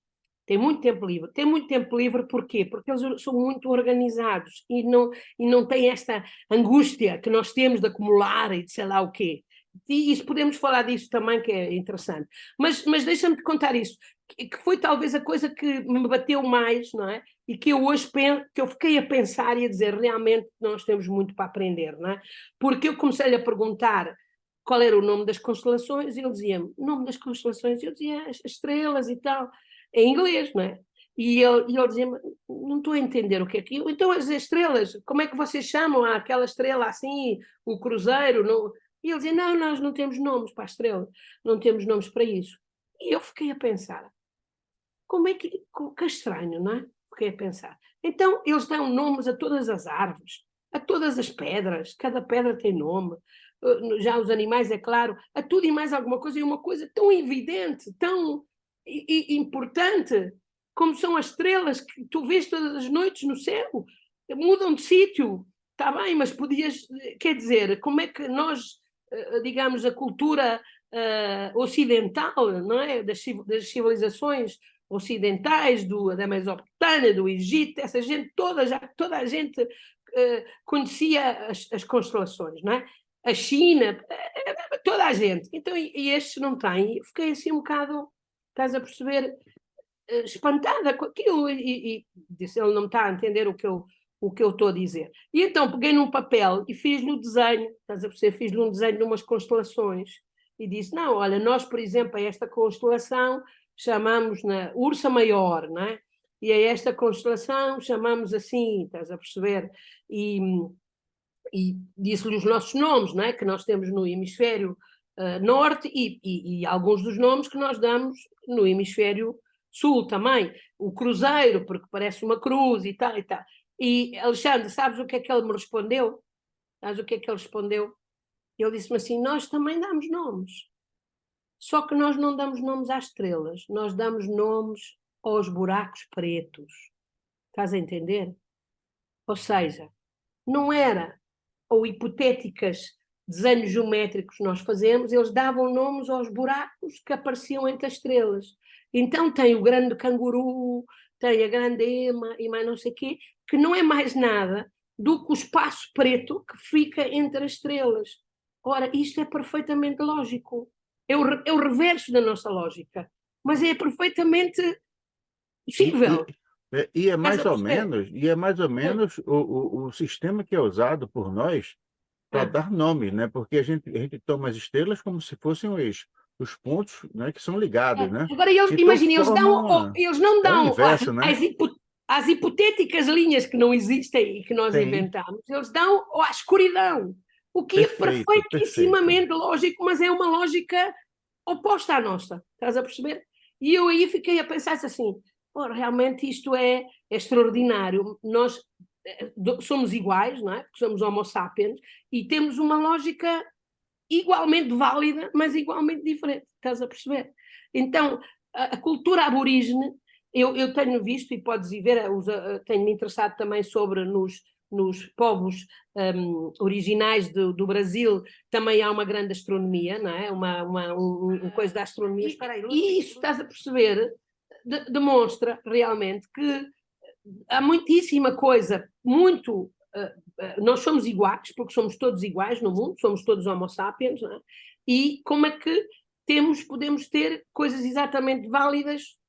Tem muito tempo livre. Tem muito tempo livre porquê? Porque eles são muito organizados e não têm esta angústia que nós temos de acumular e de sei lá o quê. E isso podemos falar disso também, que é interessante. Mas deixa-me te contar isso, que foi talvez a coisa que me bateu mais, não é? E que eu hoje que eu fiquei a pensar e a dizer, realmente nós temos muito para aprender, não é? Porque eu comecei-lhe a perguntar qual era o nome das constelações e ele dizia-me, o nome das constelações? Eu dizia, as estrelas e tal, em inglês, não é? E ele dizia-me, não estou a entender o que é aquilo. Então as estrelas, como é que vocês chamam aquela estrela assim, o cruzeiro? Não? E ele dizia, não, nós não temos nomes para a estrela, não temos nomes para isso. E eu fiquei a pensar, como é que estranho, não é? Fiquei a pensar. Então, eles dão nomes a todas as árvores, a todas as pedras, cada pedra tem nome, já os animais, é claro, a tudo e mais alguma coisa, e uma coisa tão evidente, tão importante, como são as estrelas que tu vês todas as noites no céu, mudam de sítio, está bem, mas podias, quer dizer, como é que nós, digamos, a cultura ocidental, não é? Das civilizações ocidentais, da Mesopotâmia, do Egito, essa gente toda, toda a gente conhecia as constelações, não é? A China, toda a gente. Então, e estes não têm. Fiquei assim um bocado, estás a perceber, espantada com aquilo e disse, ele não está a entender o que eu estou a dizer. E então peguei num papel e fiz-lhe o desenho, estás a perceber? Fiz-lhe um desenho de umas constelações e disse, não, olha, nós, por exemplo, a esta constelação chamamos na Ursa Maior, não é? E a esta constelação chamamos assim, estás a perceber? E disse-lhe os nossos nomes, não é? Que nós temos no hemisfério norte e alguns dos nomes que nós damos no hemisfério sul também. O cruzeiro, porque parece uma cruz e tal e tal. E, Alexandre, sabes o que é que ele me respondeu? Sabes o que é que ele respondeu? Ele disse-me assim, nós também damos nomes. Só que nós não damos nomes às estrelas, nós damos nomes aos buracos pretos. Estás a entender? Ou seja, não era, ou hipotéticas desenhos geométricos que nós fazemos, eles davam nomes aos buracos que apareciam entre as estrelas. Então tem o grande canguru, tem a grande ema e mais não sei o quê, que não é mais nada do que o espaço preto que fica entre as estrelas. Ora, isto é perfeitamente lógico. É o reverso da nossa lógica, mas é perfeitamente E, possível. é Estás a mais ou perceber? menos, o sistema que é usado por nós para Ah. dar nome, né? Porque a gente toma as estrelas como se fossem os pontos, né, que são ligados, né? Agora, eles, Então imagina, formam eles não é o dão universo, né? às hipotéticas linhas que não existem e que nós Tem, inventamos, eles dão à escuridão, o que é perfeito, perfeito. perfeitíssimamente lógico, mas é uma lógica oposta à nossa, estás a perceber? E eu aí fiquei a pensar assim, oh, realmente isto é extraordinário, nós somos iguais, não é? Porque somos homo sapiens, e temos uma lógica igualmente válida, mas igualmente diferente, estás a perceber? Então, a cultura aborígene, eu tenho visto, e podes ir ver, tenho-me interessado também sobre nos povos originais do Brasil, também há uma grande astronomia, não é? Coisa da astronomia. E isso, estás a perceber, demonstra realmente que há muitíssima coisa, muito. Nós somos iguais, porque somos todos iguais no mundo, somos todos homo sapiens, não é? E como é que podemos ter coisas exatamente válidas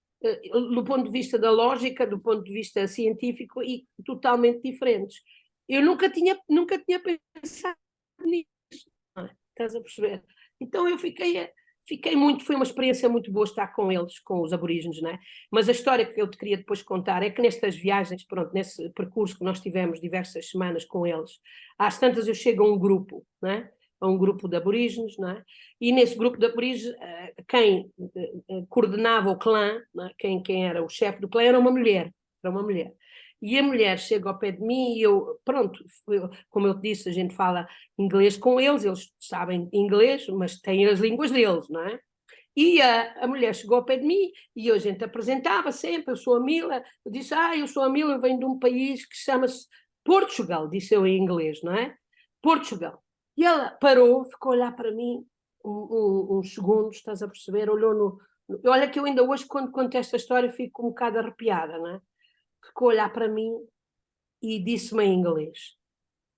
do ponto de vista da lógica, do ponto de vista científico e totalmente diferentes. Eu nunca tinha pensado nisso, não é? Estás a perceber? Então eu fiquei muito, foi uma experiência muito boa estar com eles, com os aborígenes, não é? Mas a história que eu te queria depois contar é que nestas viagens, pronto, nesse percurso que nós tivemos diversas semanas com eles, às tantas eu chego a um grupo, não é? A um grupo de aborígenes, não é? E nesse grupo de aborígenes, quem coordenava o clã, não é? Quem era o chefe do clã era uma mulher, E a mulher chega ao pé de mim e eu, pronto, como eu te disse, a gente fala inglês com eles sabem inglês, mas têm as línguas deles, não é? E a mulher chegou ao pé de mim e a gente apresentava sempre, eu sou a Mila, eu disse, eu sou a Mila, eu venho de um país que chama-se Portugal, disse eu em inglês, não é? Portugal. E ela parou, ficou a olhar para mim uns segundos, estás a perceber? Olhou olha que eu ainda hoje, quando conto esta história, fico um bocado arrepiada, não é? Ficou a olhar para mim e disse-me em inglês,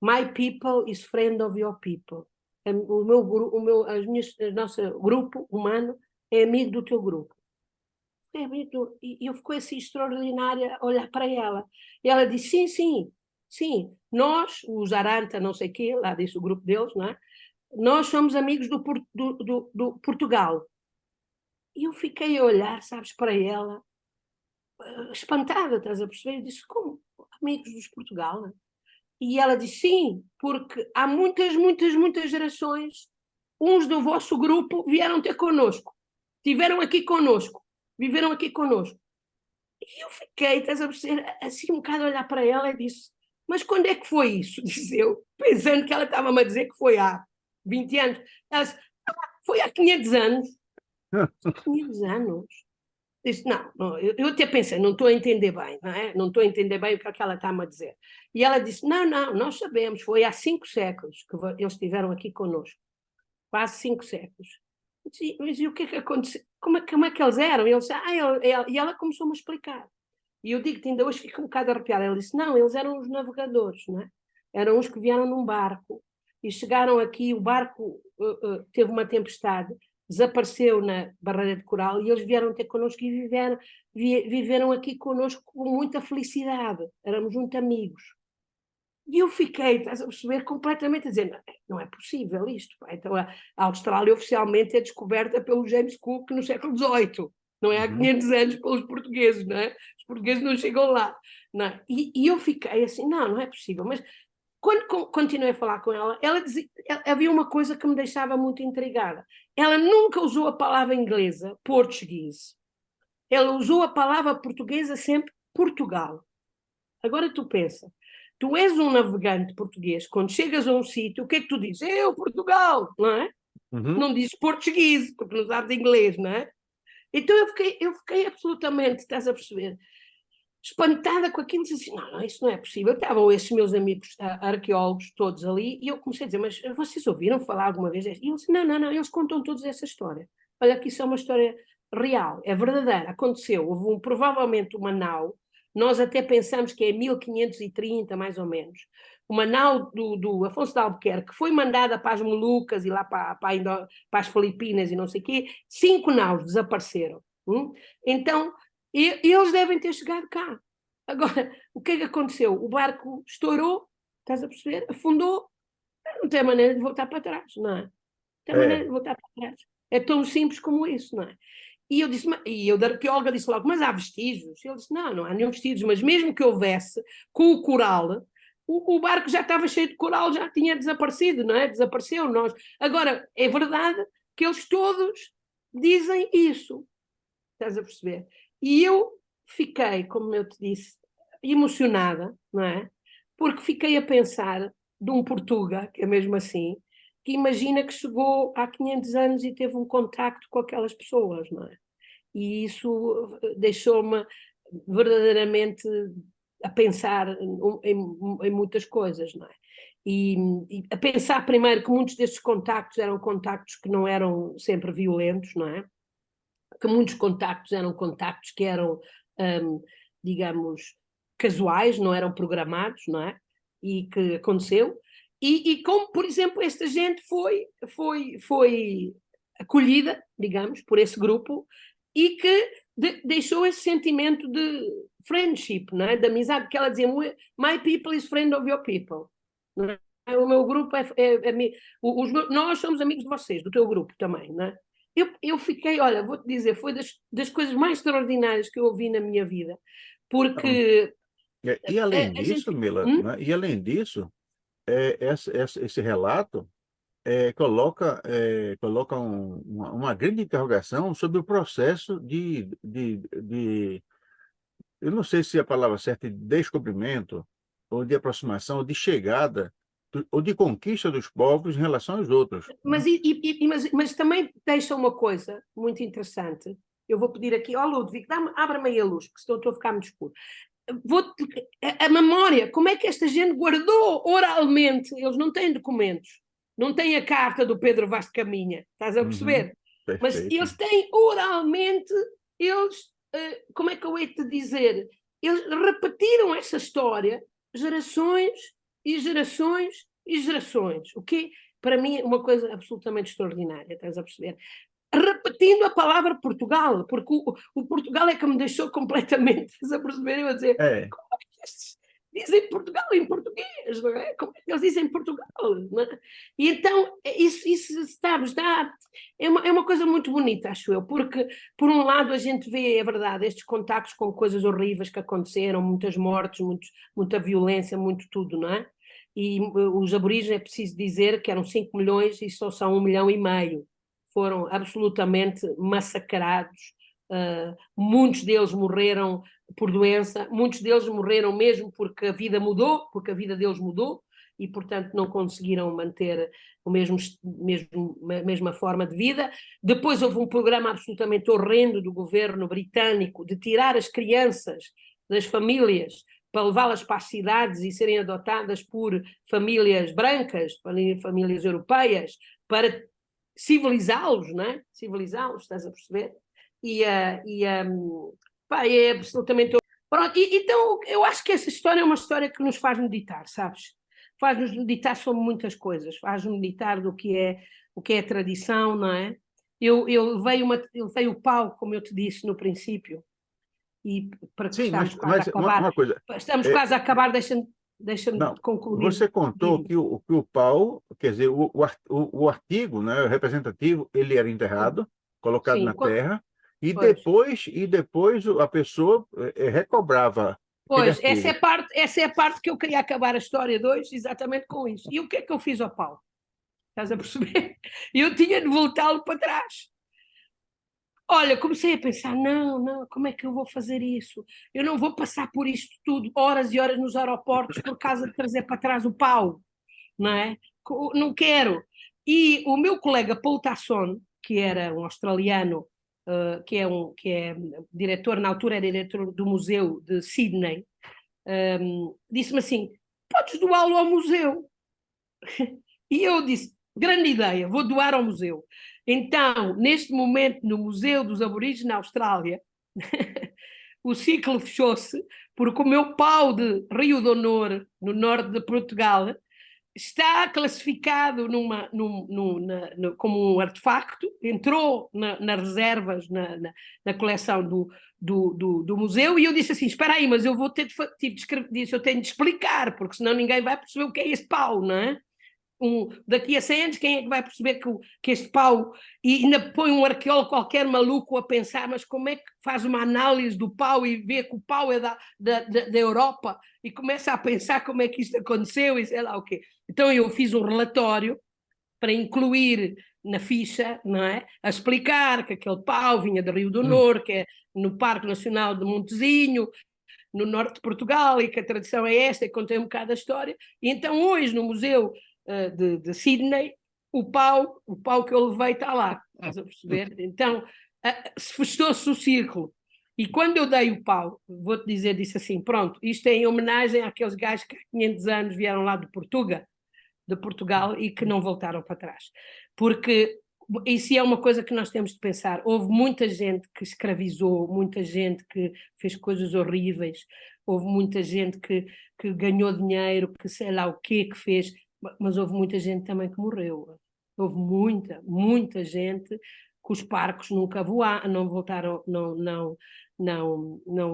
My people is friend of your people. O nosso grupo humano é amigo do teu grupo. E eu fiquei assim extraordinária a olhar para ela. E ela disse, sim, sim, sim, nós, os Aranta, não sei o quê, lá disse o grupo deles, não é? Nós somos amigos do Portugal. E eu fiquei a olhar, sabes, para ela, espantada, estás a perceber? Eu disse, como? Amigos dos Portugal? E ela disse, sim, porque há muitas, muitas, muitas gerações, uns do vosso grupo vieram ter connosco, estiveram aqui connosco, viveram aqui connosco. E eu fiquei, estás a perceber, assim um bocado a olhar para ela e disse, mas quando é que foi isso? Disse eu, pensando que ela estava-me a dizer que foi há 20 anos. Ela disse, foi há 500 anos. 500 anos? Disse, não, eu até pensei, não estou a entender bem, não é? Não estou a entender bem o que é que ela está-me a dizer. E ela disse, não, nós sabemos, foi há 5 séculos que eles estiveram aqui connosco. Quase 5 séculos. Disse, mas e o que é que aconteceu? Como é que eles eram? E e ela começou-me a explicar. E eu digo-te, ainda hoje fico um bocado arrepiada. Ela disse, não, eles eram os navegadores, não é? Eram os que vieram num barco e chegaram aqui, o barco teve uma tempestade, desapareceu na barreira de coral e eles vieram ter connosco e viveram aqui connosco com muita felicidade. Éramos muito amigos. E eu fiquei, estás a perceber, completamente a dizer, não é possível isto. Pá. Então a Austrália oficialmente é descoberta pelo James Cook no século XVIII, não é há Uhum. 500 anos pelos portugueses, não é? Os portugueses não chegam lá. Não é? E eu fiquei assim, não é possível. Mas quando continuei a falar com ela dizia, havia uma coisa que me deixava muito intrigada. Ela nunca usou a palavra inglesa, português. Ela usou a palavra portuguesa sempre Portugal. Agora tu pensa, tu és um navegante português, quando chegas a um sítio, o que é que tu dizes? Eu, Portugal, não é? Uhum. Não dizes português, porque não sabes inglês, não é? Então eu fiquei absolutamente, estás a perceber, espantada com aquilo, disse assim, não, isso não é possível. Estavam esses meus amigos arqueólogos todos ali, e eu comecei a dizer, mas vocês ouviram falar alguma vez? E eles, não, eles contam todos essa história. Olha que isso é uma história real, é verdadeira, aconteceu. Houve provavelmente uma nau, nós até pensamos que é 1530, mais ou menos, uma nau do Afonso de Albuquerque, que foi mandada para as Molucas e lá para as Filipinas e não sei o quê, 5 naus desapareceram. Então, eles devem ter chegado cá. Agora, o que é que aconteceu? O barco estourou, estás a perceber? Afundou, não tem maneira de voltar para trás, não é? Não tem maneira de voltar para trás. É tão simples como isso, não é? E eu disse, e eu da arqueóloga disse logo, mas há vestígios? Ele disse, não há nenhum vestígio, mas mesmo que houvesse, com o coral, o barco já estava cheio de coral, já tinha desaparecido, não é? Desapareceu nós. Agora, é verdade que eles todos dizem isso, estás a perceber? E eu fiquei, como eu te disse, emocionada, não é? Porque fiquei a pensar de um Portuga, que é mesmo assim, que imagina que chegou há 500 anos e teve um contacto com aquelas pessoas, não é? E isso deixou-me verdadeiramente a pensar em muitas coisas, não é? E a pensar primeiro que muitos destes contactos eram contactos que não eram sempre violentos, não é? Que muitos contactos eram contactos que eram, digamos, casuais, não eram programados, não é? E que aconteceu. E como, por exemplo, esta gente foi acolhida, digamos, por esse grupo e que deixou esse sentimento de friendship, não é? De amizade, que ela dizia, my people is friend of your people. Não é? O meu grupo nós somos amigos de vocês, do teu grupo também, não é? Eu fiquei, olha, vou-te dizer, foi das coisas mais extraordinárias que eu ouvi na minha vida, porque E além a disso, gente... Mila, né? E além disso, esse relato coloca uma grande interrogação sobre o processo eu não sei se a palavra certa é de descobrimento, ou de aproximação, ou de chegada, ou de conquista dos povos em relação aos outros, né? Mas também deixa uma coisa muito interessante. Eu vou pedir aqui, Ludwig, abre-me aí a luz, porque senão estou a ficar muito escuro. A memória, como é que esta gente guardou oralmente? Eles não têm documentos, não têm a carta do Pedro Vaz de Caminha, estás a Uhum, perceber? Mas perfeito. eles têm oralmente, como é que eu hei de dizer? Eles repetiram essa história gerações e gerações e gerações, o que para mim é uma coisa absolutamente extraordinária, estás a perceber? Repetindo a palavra Portugal, porque o Portugal é que me deixou completamente, estás a perceber? Eu a dizer, É, como é que estes dizem Portugal em português, não é? Como é que eles dizem Portugal? Não é? E então, isso sabes, é uma coisa muito bonita, acho eu, porque, por um lado, a gente vê, é verdade, estes contactos com coisas horríveis que aconteceram, muitas mortes, muita violência, muito tudo, não é? E os aborígenes, é preciso dizer que eram 5 milhões e só são 1,5 milhão. Foram absolutamente massacrados, muitos deles morreram por doença, muitos deles morreram mesmo porque a vida mudou, porque a vida deles mudou, e portanto não conseguiram manter a mesma forma de vida. Depois houve um programa absolutamente horrendo do governo britânico de tirar as crianças das famílias para levá-las para as cidades e serem adotadas por famílias brancas, famílias europeias, para civilizá-los, não é? Civilizá-los, estás a perceber? Pá, é absolutamente... Pronto, então eu acho que essa história é uma história que nos faz meditar, sabes? Faz-nos meditar sobre muitas coisas, faz-nos meditar do que é a tradição, não é? Eu levei o pau, como eu te disse no princípio, e para que sim, estamos quase a uma acabar. coisa. Estamos é, quase a acabar, deixa-me Não, concluir. você contou que o pau, quer dizer, o artigo, né, o representativo, ele era enterrado, colocado Sim, na terra, pois. e depois a pessoa recobrava aquele Pois, artigo. essa é a parte que eu queria acabar a história de hoje, exatamente com isso. E o que é que eu fiz ao Paulo? Estás a perceber? Eu tinha de voltá-lo para trás. Olha, comecei a pensar, não, como é que eu vou fazer isso? Eu não vou passar por isto tudo, horas e horas nos aeroportos por causa de trazer para trás o pau, não é? Não quero. E o meu colega Paul Tasson, que era um australiano, que é diretor, na altura era diretor do museu de Sydney, disse-me assim, podes doá-lo ao museu. E eu disse, grande ideia, vou doar ao museu. Então, neste momento, no Museu dos Aborígenes na Austrália, o ciclo fechou-se, porque o meu pau de Rio de Honor, no norte de Portugal, está classificado como um artefacto, entrou nas reservas, na coleção do museu, e eu disse assim, espera aí, mas eu vou ter eu tenho de explicar, porque senão ninguém vai perceber o que é esse pau, não é? Daqui a 100 anos, quem é que vai perceber que este pau, e ainda põe um arqueólogo qualquer maluco a pensar, mas como é que faz uma análise do pau e vê que o pau é da Europa e começa a pensar como é que isto aconteceu e sei lá o quê. Então eu fiz um relatório para incluir na ficha, não é? A explicar que aquele pau vinha do Rio do Honor, que é no Parque Nacional de Montezinho, no norte de Portugal, e que a tradição é esta, e contei um bocado a história. E então hoje no Museu de Sydney, o pau que eu levei está lá, estás a perceber? Então se fechou-se o círculo. E quando eu dei o pau, vou-te dizer, disse assim, pronto, isto é em homenagem àqueles gajos que há 500 anos vieram lá de Portugal e que não voltaram para trás. Porque isso é uma coisa que nós temos de pensar. Houve muita gente que escravizou, muita gente que fez coisas horríveis, houve muita gente que ganhou dinheiro, que sei lá o que fez, mas houve muita gente também que morreu. Houve muita gente que os barcos nunca voaram, não voltaram, não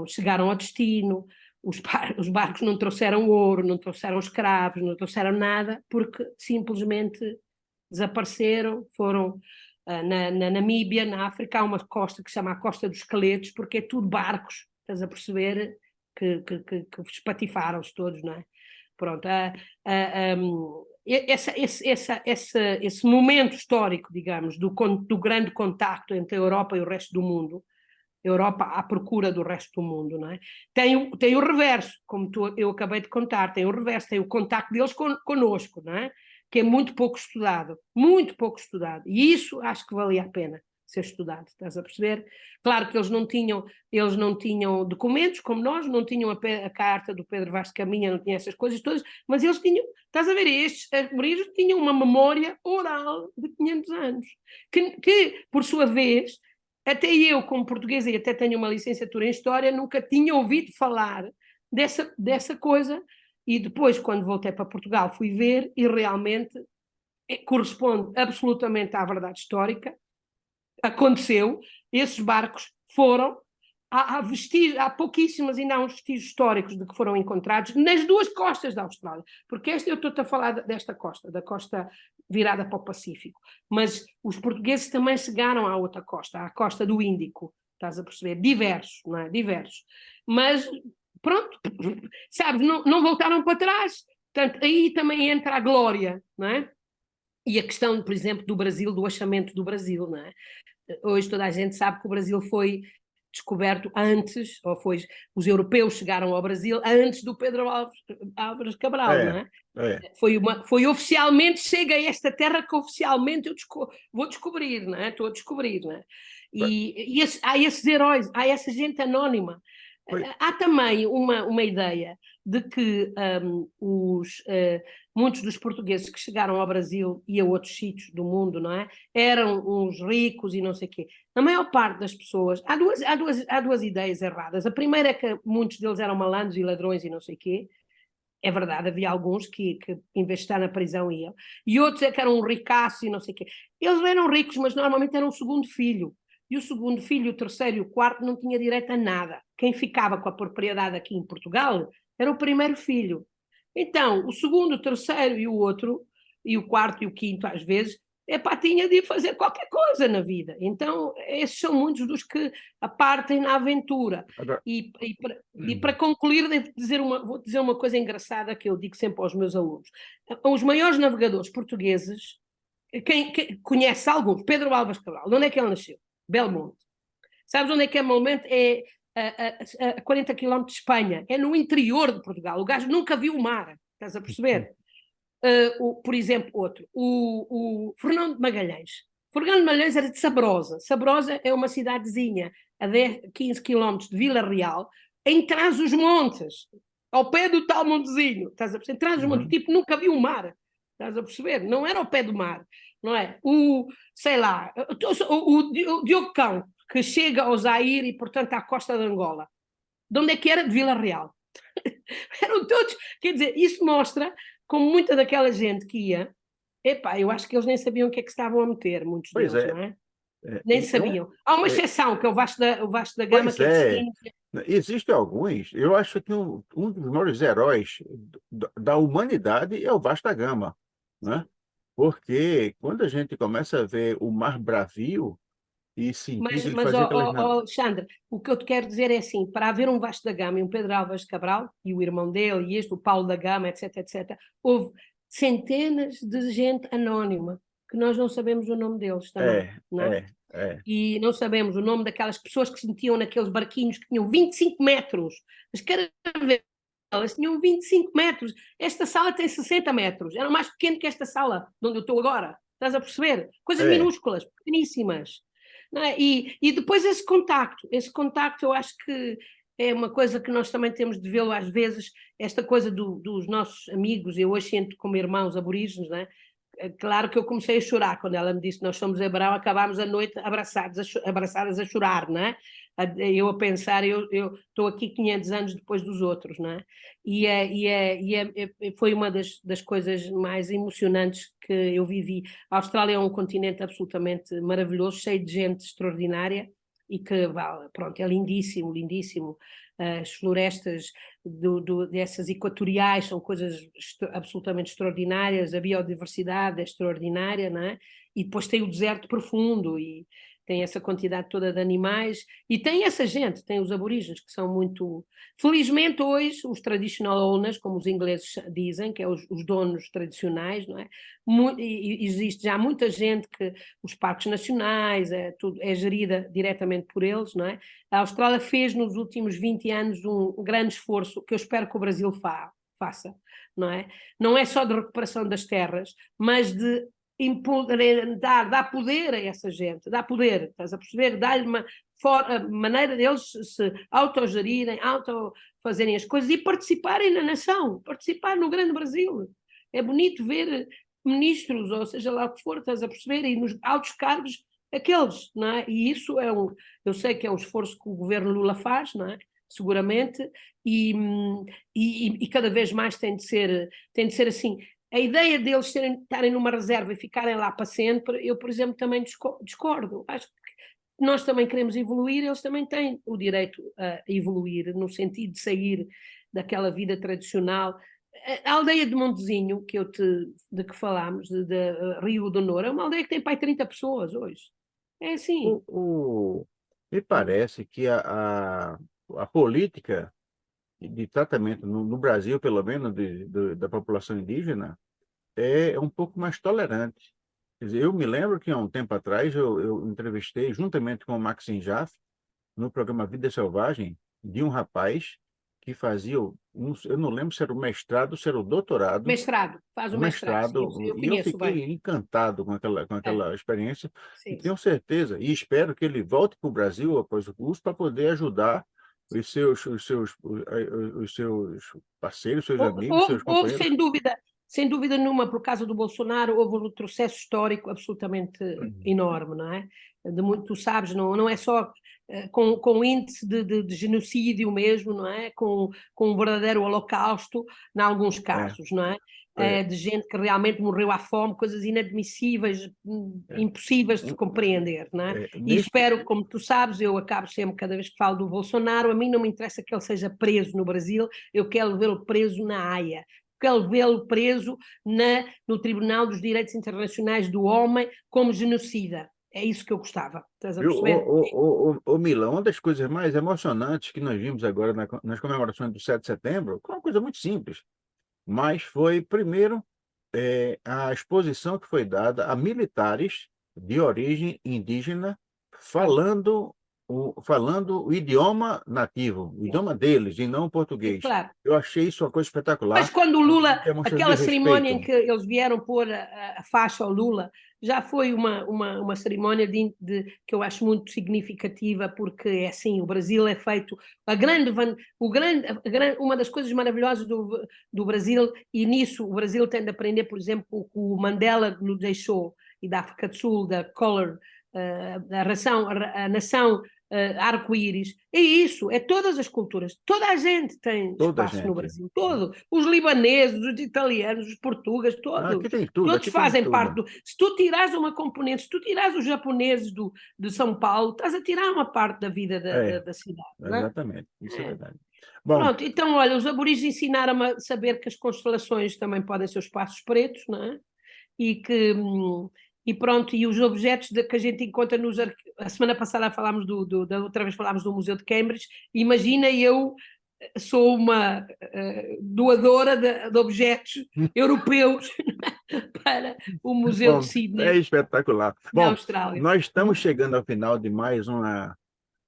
chegaram ao destino. Os barcos não trouxeram ouro, não trouxeram escravos, não trouxeram nada, porque simplesmente desapareceram, foram na Namíbia, na África, há uma costa que se chama a Costa dos Esqueletos, porque é tudo barcos, estás a perceber, que espatifaram-se todos, não é? Pronto, esse momento histórico, digamos, do grande contacto entre a Europa e o resto do mundo, Europa à procura do resto do mundo, não é? Tem o reverso, como eu acabei de contar, tem o reverso, tem o contacto deles connosco, não é? Que é muito pouco estudado, e isso acho que valia a pena ser estudado, estás a perceber? Claro que eles não tinham documentos como nós, não tinham a carta do Pedro Vaz de Caminha, não tinham essas coisas todas, mas eles tinham, estás a ver, estes aborígenes tinham uma memória oral de 500 anos, que por sua vez, até eu, como portuguesa, e até tenho uma licenciatura em História, nunca tinha ouvido falar dessa coisa, e depois, quando voltei para Portugal, fui ver, e realmente corresponde absolutamente à verdade histórica. Aconteceu, esses barcos foram, há pouquíssimas, ainda há uns vestígios históricos de que foram encontrados nas duas costas da Austrália, porque eu estou-te a falar desta costa, da costa virada para o Pacífico, mas os portugueses também chegaram à outra costa, à costa do Índico, estás a perceber? Diversos, não é? Diversos. Mas, pronto, sabes, não voltaram para trás. Portanto, aí também entra a glória, não é? E a questão, por exemplo, do Brasil, do achamento do Brasil, não é? Hoje toda a gente sabe que o Brasil foi descoberto antes, os europeus chegaram ao Brasil antes do Pedro Álvares Cabral, não é? Foi oficialmente, chega a esta terra que oficialmente eu vou descobrir, não é? Estou a descobrir, não é? E há esses heróis, há essa gente anónima. Há também uma ideia de que muitos dos portugueses que chegaram ao Brasil e a outros sítios do mundo, não é? Eram uns ricos e não sei o quê. A maior parte das pessoas... Há duas ideias erradas. A primeira é que muitos deles eram malandros e ladrões e não sei o quê. É verdade, havia alguns que em vez de estar na prisão iam. E outros é que eram ricaços e não sei o quê. Eles eram ricos, mas normalmente eram o segundo filho. E o segundo filho, o terceiro e o quarto não tinha direito a nada. Quem ficava com a propriedade aqui em Portugal era o primeiro filho. Então, o segundo, o terceiro e o outro, e o quarto e o quinto, às vezes, tinha de fazer qualquer coisa na vida. Então, esses são muitos dos que partem na aventura. E para concluir, vou dizer uma coisa engraçada que eu digo sempre aos meus alunos. Os maiores navegadores portugueses, quem conhece alguns, Pedro Álvares Cabral, onde é que ele nasceu? Belmonte. Sabes onde é que é Molemente? É a 40 quilómetros de Espanha, é no interior de Portugal. O gajo nunca viu o mar, estás a perceber? Por exemplo, outro, o Fernão de Magalhães. Fernão de Magalhães era de Sabrosa. Sabrosa é uma cidadezinha a 10, 15 quilómetros de Vila Real, em Trás-os-Montes, ao pé do tal Montezinho, estás a perceber? Trás-os-Montes, tipo, nunca viu o mar, estás a perceber? Não era ao pé do mar, não é? Sei lá, o Diogo Cão, que chega ao Zaire e, portanto, à costa de Angola. De onde é que era? De Vila Real. Eram todos, quer dizer, isso mostra como muita daquela gente que ia, epá, eu acho que eles nem sabiam o que é que estavam a meter, muitos Pois deles, é. não é? Nem Então, sabiam. Há uma exceção, que é o Vasco da Gama, pois que é de é, Sines. existem alguns. Eu acho que um dos maiores heróis da humanidade é o Vasco da Gama, né? Porque quando a gente começa a ver o mar bravio e sentir que ele Mas fazia aquelas... Alexandre, o que eu te quero dizer é assim, para haver um Vasco da Gama e um Pedro Álvares de Cabral, e o irmão dele, e este, o Paulo da Gama, etc, etc, houve centenas de gente anónima, que nós não sabemos o nome deles também, É, não é? é, é. E não sabemos o nome daquelas pessoas que se metiam naqueles barquinhos que tinham 25 metros. As caravelas tinham 25 metros. Esta sala tem 60 metros. Era mais pequeno que esta sala, de onde eu estou agora. Estás a perceber? Coisas É, minúsculas, pequeníssimas. Não é? E depois esse contacto eu acho que é uma coisa que nós também temos de vê-lo às vezes, esta coisa dos nossos amigos, eu hoje sinto como irmãos aborígenes, não é? Claro que eu comecei a chorar quando ela me disse que nós somos Abraão, acabámos a noite abraçadas a chorar, não é? Eu a pensar, eu estou aqui 500 anos depois dos outros, não é? Foi uma das coisas mais emocionantes que eu vivi. A Austrália é um continente absolutamente maravilhoso, cheio de gente extraordinária e que, pronto, é lindíssimo, lindíssimo. As florestas dessas equatoriais são coisas absolutamente extraordinárias, a biodiversidade é extraordinária, não é? E depois tem o deserto profundo e tem essa quantidade toda de animais e tem essa gente, tem os aborígenes que são muito... Felizmente hoje os traditional owners, como os ingleses dizem, que é os donos tradicionais, não é? Existe já muita gente que os parques nacionais, é gerida diretamente por eles, não é? A Austrália fez nos últimos 20 anos um grande esforço que eu espero que o Brasil faça, não é? Não é só de recuperação das terras, mas de dar poder a essa gente, dá poder, estás a perceber? Dá-lhe uma maneira deles se autogerirem, fazerem as coisas e participarem na nação, participar no grande Brasil. É bonito ver ministros, ou seja lá o que for, estás a perceber, e nos altos cargos aqueles, não é? E isso eu sei que é um esforço que o governo Lula faz, não é? Seguramente, e cada vez mais tem de ser assim. A ideia deles estarem numa reserva e ficarem lá para sempre, eu, por exemplo, também discordo. Acho que nós também queremos evoluir, eles também têm o direito a evoluir, no sentido de sair daquela vida tradicional. A aldeia de Montezinho, de que falámos, de Rio do Douro, é uma aldeia que tem para aí 30 pessoas hoje. É assim. o, me parece que a política de tratamento no Brasil, pelo menos, da população indígena, é um pouco mais tolerante. Quer dizer, eu me lembro que há um tempo atrás eu entrevistei, juntamente com o Maxim Jaff, no programa Vida Selvagem, de um rapaz que fazia, eu não lembro se era o mestrado, se era o doutorado, Mestrado, faz o o mestrado, sim, mestrado, eu e eu conheço bem. fiquei encantado com É, aquela experiência, e sim, tenho sim. certeza, e espero que ele volte para o Brasil após o curso para poder ajudar os seus parceiros, seus amigos, seus Houve, companheiros. sem dúvida nenhuma, por causa do Bolsonaro, houve um retrocesso histórico absolutamente enorme, não é? Tu sabes, não é só com o índice de genocídio mesmo, não é? Com um verdadeiro holocausto, em alguns É, casos, não é? é, De gente que realmente morreu à fome, coisas inadmissíveis, é. impossíveis de se Um, compreender, não é? E neste, espero, como tu sabes, eu acabo sempre, cada vez que falo do Bolsonaro, a mim não me interessa que ele seja preso no Brasil, eu quero vê-lo preso na Haia, quero vê-lo preso no Tribunal dos Direitos Internacionais do Homem como genocida. É isso que eu gostava, estás a viu, perceber? Milão, uma das coisas mais emocionantes que nós vimos agora nas comemorações do 7 de setembro, foi uma coisa muito simples, mas foi, primeiro, a exposição que foi dada a militares de origem indígena falando falando o idioma nativo, o idioma deles, e não o português. Claro. Eu achei isso uma coisa espetacular. Mas quando o Lula, Demonstra aquela de cerimónia em respeito. que eles vieram pôr a faixa ao Lula, já foi uma cerimónia que eu acho muito significativa, porque é assim, o Brasil é feito, uma das coisas maravilhosas do Brasil, e nisso o Brasil tem de aprender, por exemplo, o que o Mandela nos deixou, e da África do Sul, da Color, a nação arco-íris, é isso, é todas as culturas, toda a gente tem Toda a espaço no gente. Brasil, os libaneses, os italianos, os portugueses, Aqui tem tudo, todos aqui tem fazem tudo. parte se tu tirares uma componente, se tu tirares os japoneses de São Paulo, estás a tirar uma parte da vida da cidade. Exatamente, isso é verdade. Bom, pronto, então, olha, os aborígenes ensinaram-me a saber que as constelações também podem ser os espaços pretos, não é? E pronto, e os objetos que a gente encontra a semana passada falámos da outra vez falámos do Museu de Cambridge. Imagina, eu sou uma doadora de objetos europeus para o Museu de Sydney. É espetacular. Na Austrália. Nós estamos chegando ao final de mais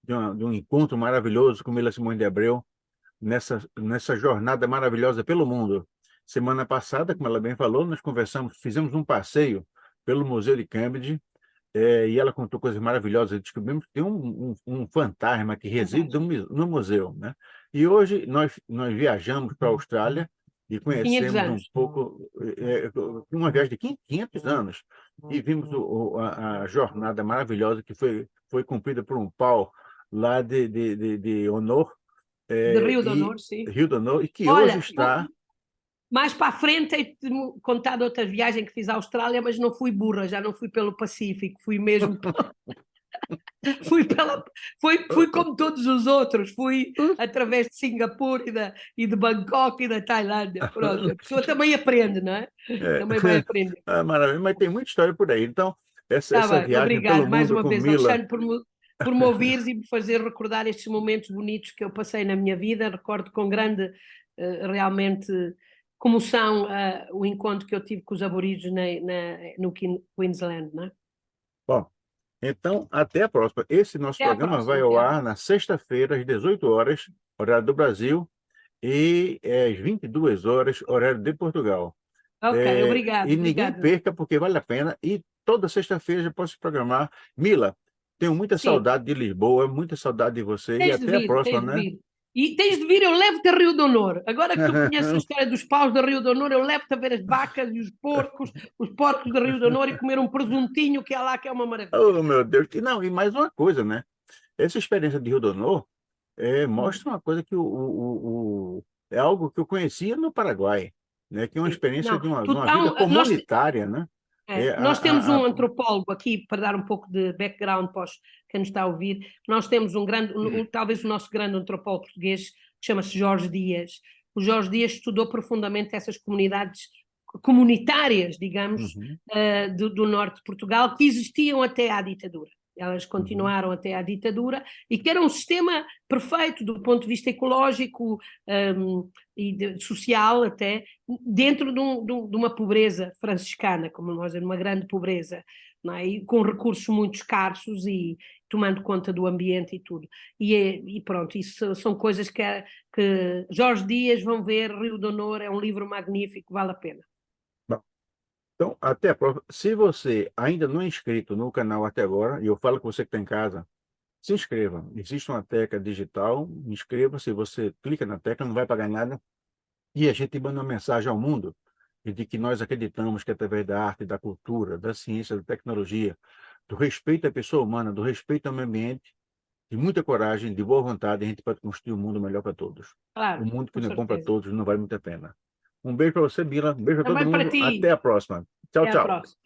de um encontro maravilhoso com Mila Simões de Abreu, nessa jornada maravilhosa pelo mundo. Semana passada, como ela bem falou, nós fizemos um passeio pelo Museu de Cambridge, e ela contou coisas maravilhosas. Descobrimos que tem um fantasma que reside no museu, né? E hoje nós viajamos para a Austrália e conhecemos um pouco, uma viagem de 500 anos, e vimos a jornada maravilhosa que foi cumprida por um pau lá de Honor, de Rio de Honor, sim. Rio de Honor, e que hoje está... Mais para a frente, hei-te contado outra viagem que fiz à Austrália, mas não fui burra, já não fui pelo Pacífico, fui mesmo... fui como todos os outros, fui através de Singapura e de Bangkok e da Tailândia. Pronto, a pessoa também aprende, não é? Também vai aprender. Maravilha, mas tem muita história por aí. Então, essa viagem pelo mundo mais uma com vez, Mila... Alexandre, por me ouvires e me fazer recordar estes momentos bonitos que eu passei na minha vida. Recordo com grande, realmente, comoção o encontro que eu tive com os aborígenes no Queensland, não é? Bom, então, até a próxima. Esse nosso programa vai ao ar na sexta-feira, às 18 horas, horário do Brasil, e às 22 horas, horário de Portugal. Ok, obrigado. E ninguém perca, porque vale a pena. E toda sexta-feira já posso programar. Mila, tenho muita saudade de Lisboa, muita saudade de você. E até a próxima, né? E tens de vir, eu levo-te a Rio de Honor. Agora que tu conheces a história dos paus de Rio de Honor, eu levo-te a ver as vacas e os porcos de Rio de Honor, e comer um presuntinho que há lá, que é uma maravilha. Oh, meu Deus. E mais uma coisa, né? Essa experiência de Rio de Honor mostra uma coisa que é algo que eu conhecia no Paraguai, né? Que é uma experiência de uma vida comunitária, né? Nós temos um antropólogo aqui, para dar um pouco de background para quem nos está a ouvir. Nós temos talvez o nosso grande antropólogo português, que chama-se Jorge Dias. O Jorge Dias estudou profundamente essas comunidades comunitárias, digamos, do norte de Portugal, que existiam até à ditadura. Elas continuaram até à ditadura, e que era um sistema perfeito do ponto de vista ecológico e social, até dentro de uma pobreza franciscana, como nós dizemos, uma grande pobreza, não é? E com recursos muito escassos e tomando conta do ambiente e tudo. E pronto, isso são coisas que Jorge Dias, vão ver, Rio de Honor, é um livro magnífico, vale a pena. Então, até a próxima. Se você ainda não é inscrito no canal até agora, e eu falo com você que está em casa, se inscreva. Existe uma tecla digital, inscreva-se, você clica na tecla, não vai pagar nada, e a gente manda uma mensagem ao mundo de que nós acreditamos que através da arte, da cultura, da ciência, da tecnologia, do respeito à pessoa humana, do respeito ao meio ambiente, de muita coragem, de boa vontade, a gente pode construir um mundo melhor para todos. Claro, um mundo que não é bom para todos não vale muito a pena. Um beijo para você, Mila. Um beijo a todo mundo. Até a próxima. Tchau, Até tchau. a próxima.